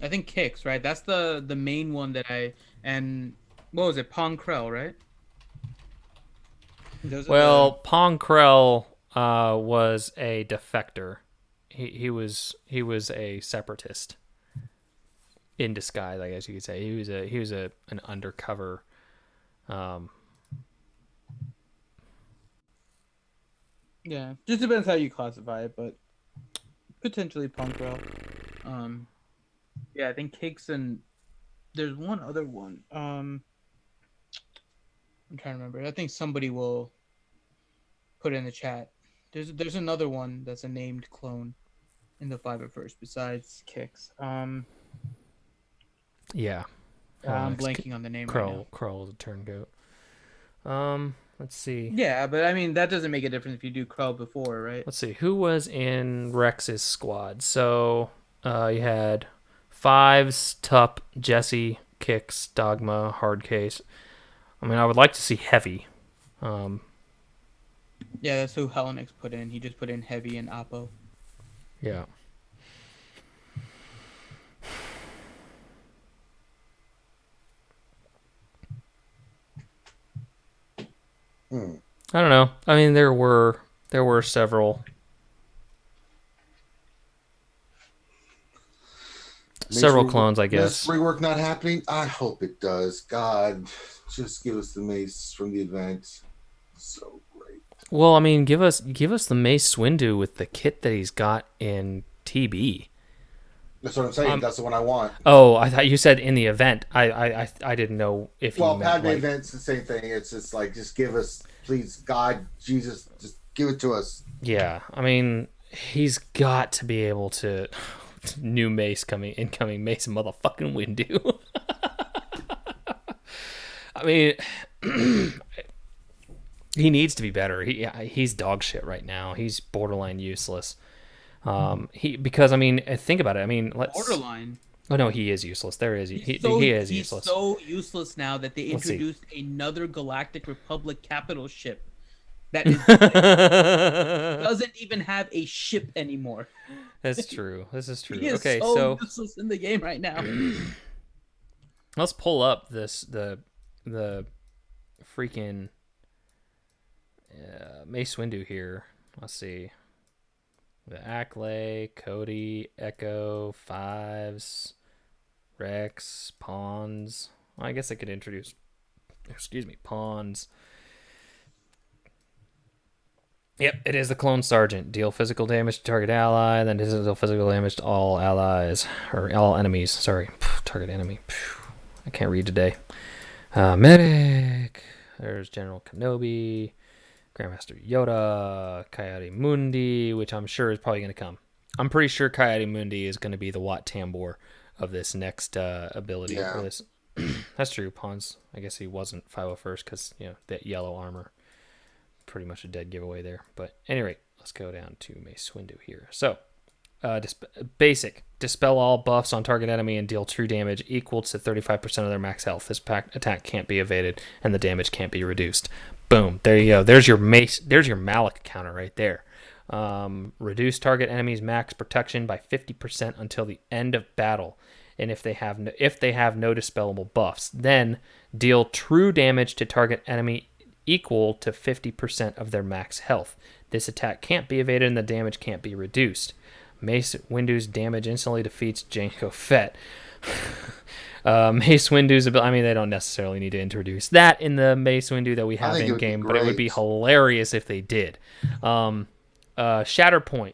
I think Kix, right? That's the main one that and what was it? Pong Krell, right? Pong Krell was a defector. He was a separatist in disguise, I guess you could say. He was an undercover. Yeah, just depends how you classify it, but potentially Punk Krell. Yeah, I think Cakes and there's one other one. I'm trying to remember. I think somebody will put it in the chat. There's another one that's a named clone in the 501st besides Kix. Yeah. I'm blanking on the name right now. Krell is a turngoat. Let's see. Yeah, but I mean that doesn't make a difference if you do Krell before, right? Let's see. Who was in Rex's squad? So you had Fives, Tup, Jesse, Kix, Dogma, Hardcase. I mean, I would like to see Heavy. Yeah, that's who Hellenix put in. He just put in Heavy and Oppo. Yeah. I don't know. I mean, there were several. Several clones, I guess. This rework not happening? I hope it does. God, just give us the mace from the event. So great. Well, I mean, give us the Mace Windu with the kit that he's got in TB. That's what I'm saying. That's the one I want. Oh, I thought you said in the event. I didn't know if you meant Padme like... event's the same thing. It's just like, just give us, please, God, Jesus, just give it to us. Yeah, I mean, he's got to be able to... New Mace incoming Mace motherfucking Windu. I mean, he needs to be better. He's dog shit right now. He's borderline useless. Because I mean, think about it. I mean, borderline. Oh no, he is useless. He is He's useless. He's so useless now that they introduced another Galactic Republic capital ship that doesn't even have a ship anymore. That's true. This is true. He is okay, so useless in the game right now. Let's pull up the freaking Mace Windu here. Let's see. The Acklay, Cody, Echo, Fives, Rex, Pawns. Well, I guess I could introduce, Pawns. Yep, it is the Clone Sergeant. Deal physical damage to target ally, then deal physical damage to all allies, or all enemies. Sorry, target enemy. I can't read today. Medic. There's General Kenobi. Grandmaster Yoda. Coyote Mundi, which I'm sure is probably going to come. I'm pretty sure Coyote Mundi is going to be the Wat Tambor of this next ability. Yeah. Or this. That's true. Pawns, I guess he wasn't 501st because, that yellow armor. Pretty much a dead giveaway there. But at any rate, let's go down to Mace Windu here. So, basic. Dispel all buffs on target enemy and deal true damage equal to 35% of their max health. This attack can't be evaded, and the damage can't be reduced. Boom. There you go. There's your Mace. There's your Malak counter right there. Reduce target enemy's max protection by 50% until the end of battle. And if they have no dispellable buffs, then deal true damage to target enemy equal to 50% of their max health. This attack can't be evaded and the damage can't be reduced. Mace Windu's damage instantly defeats Jango Fett. Mace Windu's ability, I mean, they don't necessarily need to introduce that in the Mace Windu that we have in game, but it would be hilarious if they did. Shatterpoint.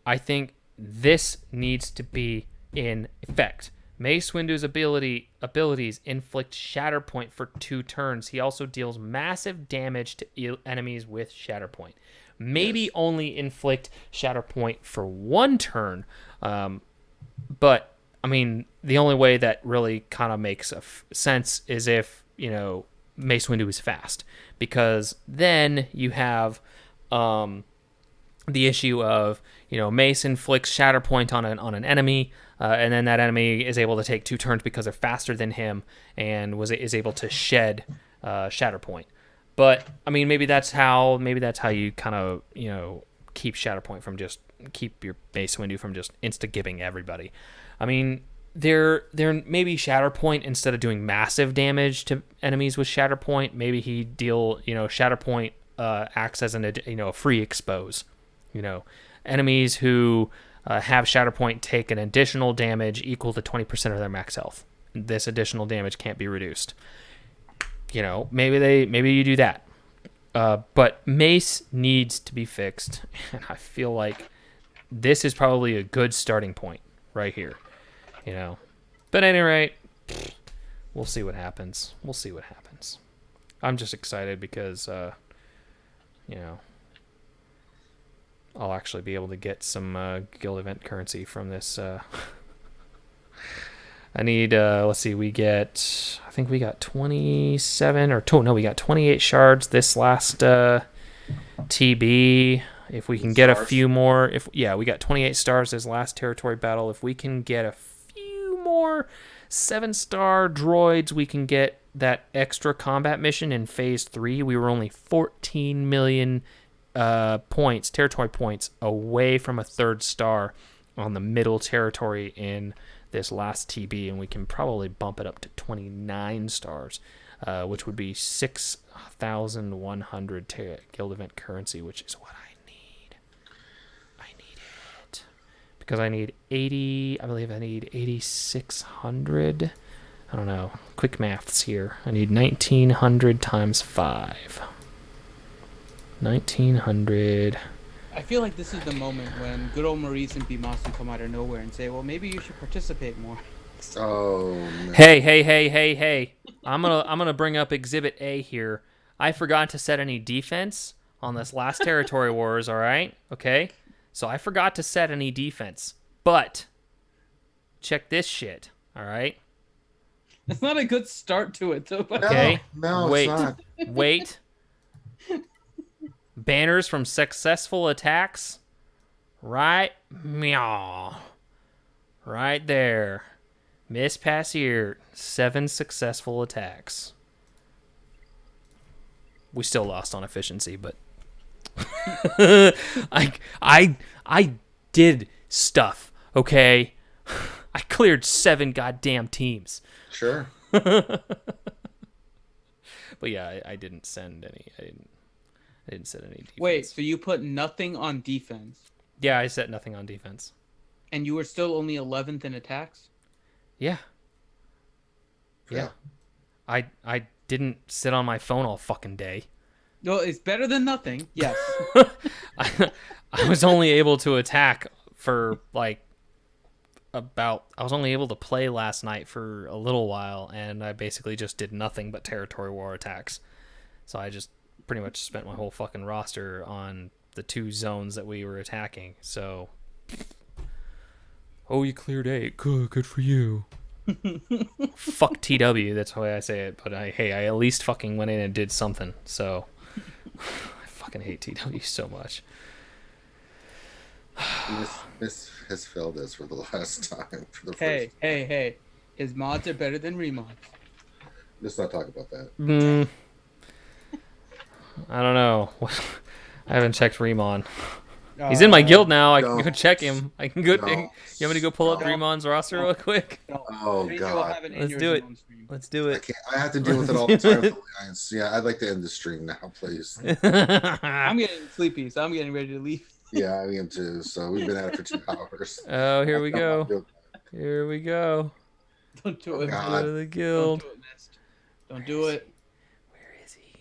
I think this needs to be in effect. Mace Windu's abilities inflict Shatterpoint for 2 turns. He also deals massive damage to enemies with Shatterpoint. Maybe only inflict Shatterpoint for 1 turn. But, I mean, the only way that really kind of makes sense is if, Mace Windu is fast. Because then you have the issue of, Mace inflicts Shatterpoint on an enemy, and then that enemy is able to take 2 turns because they're faster than him and is able to shed Shatterpoint. But I mean, maybe that's how you kind of keep Shatterpoint from keep your Mace Windu from just insta-gibbing everybody. I mean, there maybe Shatterpoint, instead of doing massive damage to enemies with Shatterpoint, maybe he Shatterpoint acts as a free expose. Enemies who have Shatterpoint take an additional damage equal to 20% of their max health. This additional damage can't be reduced. Maybe you do that. But Mace needs to be fixed, and I feel like this is probably a good starting point right here. But at any rate, we'll see what happens. I'm just excited because I'll actually be able to get some guild event currency from this. I need, let's see, I think we got 27, we got 28 shards this last TB. If we can get a few more, we got 28 stars this last territory battle. If we can get a few more 7-star droids, we can get that extra combat mission in phase 3. We were only 14 million territory points away from a 3rd star on the middle territory in this last TB, and we can probably bump it up to 29 stars which would be 6,100 guild event currency, which is what I need. I need it because I need 80. I believe I need 8,600. I don't know. Quick maths here. I need 1,900 times 5. 1,900. I feel like this is the moment when good old Maurice and Bimasu come out of nowhere and say, well, maybe you should participate more. Oh, no. Hey. I'm gonna bring up Exhibit A here. I forgot to set any defense on this last territory wars, alright? Okay? So I forgot to set any defense. But check this shit, alright? It's not a good start to it, though. Okay. No, Wait. it's not. Wait. Banners from successful attacks. Right. Meow. Right there. Miss Passier. 7 successful attacks. We still lost on efficiency, but I did stuff, okay? I cleared 7 goddamn teams. Sure. But yeah, I didn't send any. I didn't set any defense. Wait, so you put nothing on defense, Yeah, I set nothing on defense. and you were still only 11th in attacks? Yeah. I didn't sit on my phone all fucking day. No, it's better than nothing. Yes. I was only able to attack for like I was only able to play last night for a little while, and I basically just did nothing but territory war attacks. So I just pretty much spent my whole fucking roster on the 2 zones that we were attacking. So, oh, you cleared 8. Good for you. Fuck TW, that's the way I say it. But I at least fucking went in and did something. So I fucking hate TW so much. Miss has failed us for the last time. For the Hey, first. hey. His mods are better than remods. Let's not talk about that. I don't know. I haven't checked Remon. He's in my guild now. I can go don't. check him. I can go. Don't. You want me to go pull up Don't. Remon's roster real quick? No, Oh, Rachel God. will have it in Let's your do it. Zoom stream. Let's do I it. can't. I have to deal with it all the time. For the Lions. Yeah, I'd like to end the stream now, please. I'm getting sleepy, so I'm getting ready to leave. Yeah, I am too. So we've been at it for 2 hours. Oh, here we go. Here we go. Don't do it. God. Go to the Don't guild. do it, Mist. Don't do it. Where is he?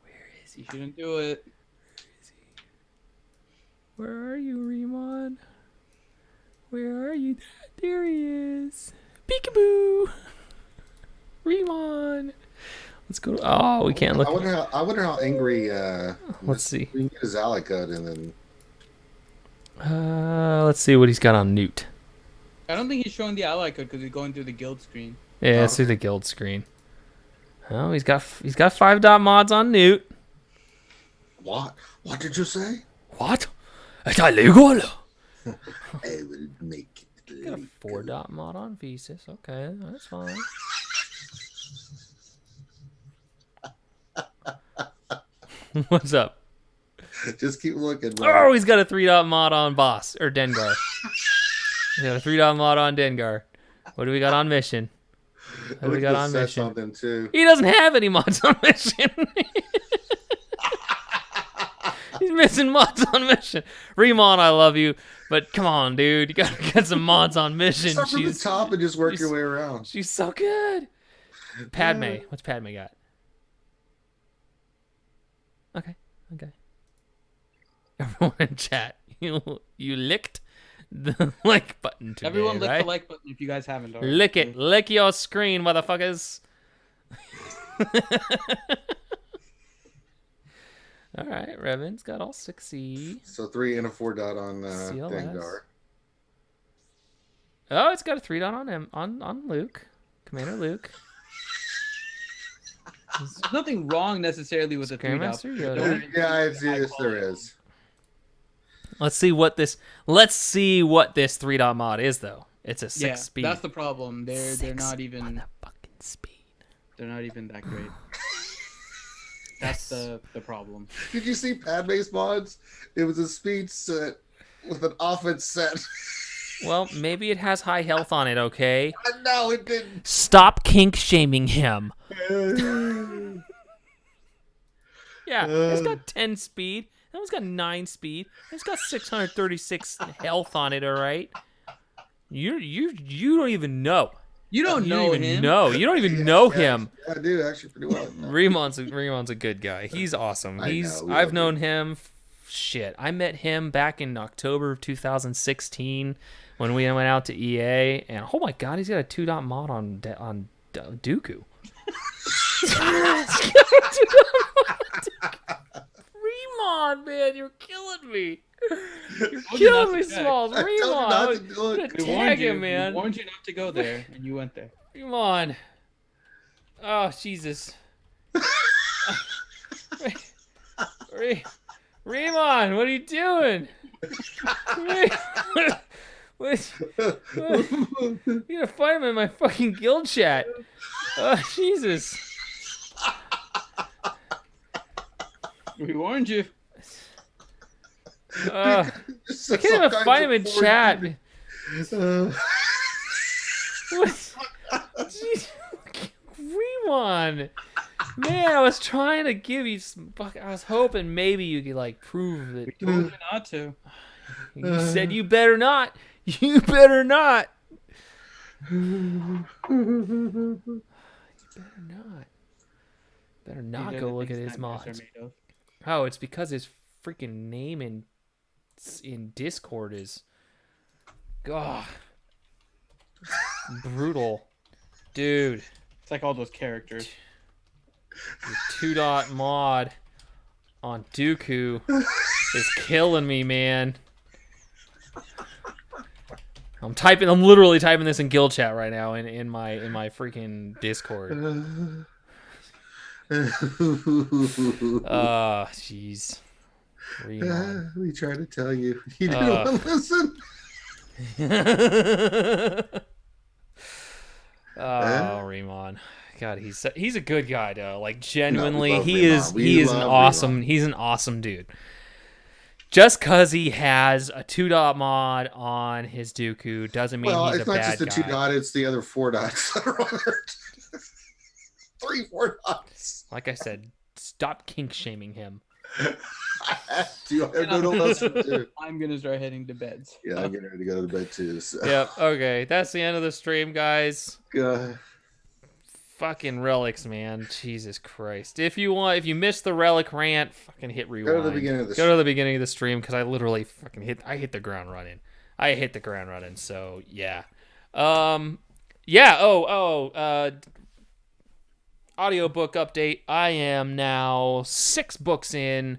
Where is You he? shouldn't do it. Where are you, Remon? Where are you? There he is. Peekaboo. Remon. Let's go. Oh, we can't look. I wonder how angry. Let's see. We can get his ally code and then. Let's see what he's got on Newt. I don't think he's showing the ally code because he's going through the guild screen. Yeah, let's see the guild screen. Oh, he's got 5 dot mods on Newt. What? What did you say? What? It's illegal. I will make it. Got a 4 dot mod on Vesus. Okay, that's fine. What's up? Just keep looking. Oh, he's got a 3 dot mod on Boss or Dengar. He's got a 3 dot mod on Dengar. What do we got on Mission? What do we got on Mission? Something too. He doesn't have any mods on Mission. He's missing mods on Mission. Remon, I love you, but come on, dude. You gotta get some mods on Mission. Start from the top and just work your way around. She's so good. Padme. What's Padme got? Okay. Everyone in chat, you licked the like button today, Everyone lick right? the like button if you guys haven't already. Lick it. Lick your screen, motherfuckers. All right, Revan's got all 6C. So 3 and a 4 dot on CLS. Dengar. Oh, it's got a 3 dot on him on Luke, Commander Luke. There's nothing wrong necessarily with the 3 dot. Grandmaster Yoda. Yeah, yes, there is. Let's see what this 3 dot mod is though. It's a 6 speed. That's the problem. They're 6 not even motherfucking speed. they're not even that great. That's the problem. Did you see Padme's mods? It was a speed set with an offense set. Well, maybe it has high health on it, okay? No, it didn't. Stop kink shaming him. Yeah, it's got 10 speed. That one's got 9 speed. It's got 636 health on it, all right? You don't even know. You don't You know don't even him. know. You don't even know Yeah, him. I do actually pretty well. Remon's a good guy. He's awesome. I know, we I've love known him. Shit, I met him back in October of 2016 when we went out to EA, and oh my god, he's got a 2-dot mod on Dooku. Remon, man, you're killing me. You're killing me, Smalls. Remon, I'm gonna tag him, man. We warned you not to go there, and you went there. Come on. Oh, Jesus. Remon, what are you doing? What? You gotta fight him in my fucking guild chat. Oh, Jesus. We warned you. I can't even find him in chat. What? Jeez. Remon. Man, I was trying to give you some. I was hoping maybe you could like prove that. We told you not to. You said you better not. You better not. You better not These are go the look at things his nightmares mods. are made of. Oh, it's because his freaking name in Discord is. God. Brutal. Dude. It's like all those characters. Your 2-dot mod on Dooku is killing me, man. I'm literally typing this in guild chat right now in my freaking Discord. Jeez. We tried to tell you. You didn't want to listen. Remon. God, he's a good guy though. Like genuinely, No, we he love is Remon. he is an love awesome Remon. he's an awesome dude. Just cause he has a 2-dot mod on his Dooku doesn't mean he's a it's not bad just the guy. 2-dot; it's the other 4 dots that are on there. 3-4 dots. Like I said, stop kink shaming him. I don't know what else to do. I'm gonna start heading to bed. Yeah, I'm getting ready to go to bed too. So. Yep. Okay, that's the end of the stream, guys. Fucking relics, man. Jesus Christ. If you missed the relic rant, fucking hit rewind. Go to the beginning of the Go to the beginning of the stream because I literally fucking hit the ground running. So yeah. Audiobook update. I am now 6 books in.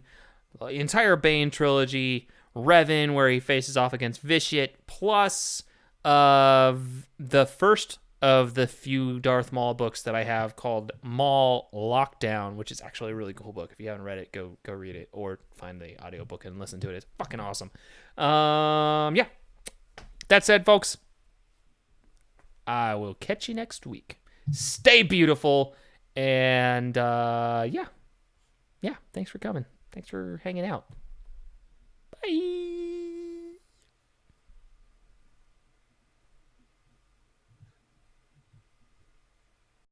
The entire Bane trilogy. Revan, where he faces off against Vitiate, plus the first of the few Darth Maul books that I have called Maul Lockdown, which is actually a really cool book. If you haven't read it, go read it or find the audiobook and listen to it. It's fucking awesome. Yeah. That said, folks, I will catch you next week. Stay beautiful, and yeah, thanks for coming. Thanks for hanging out. Bye.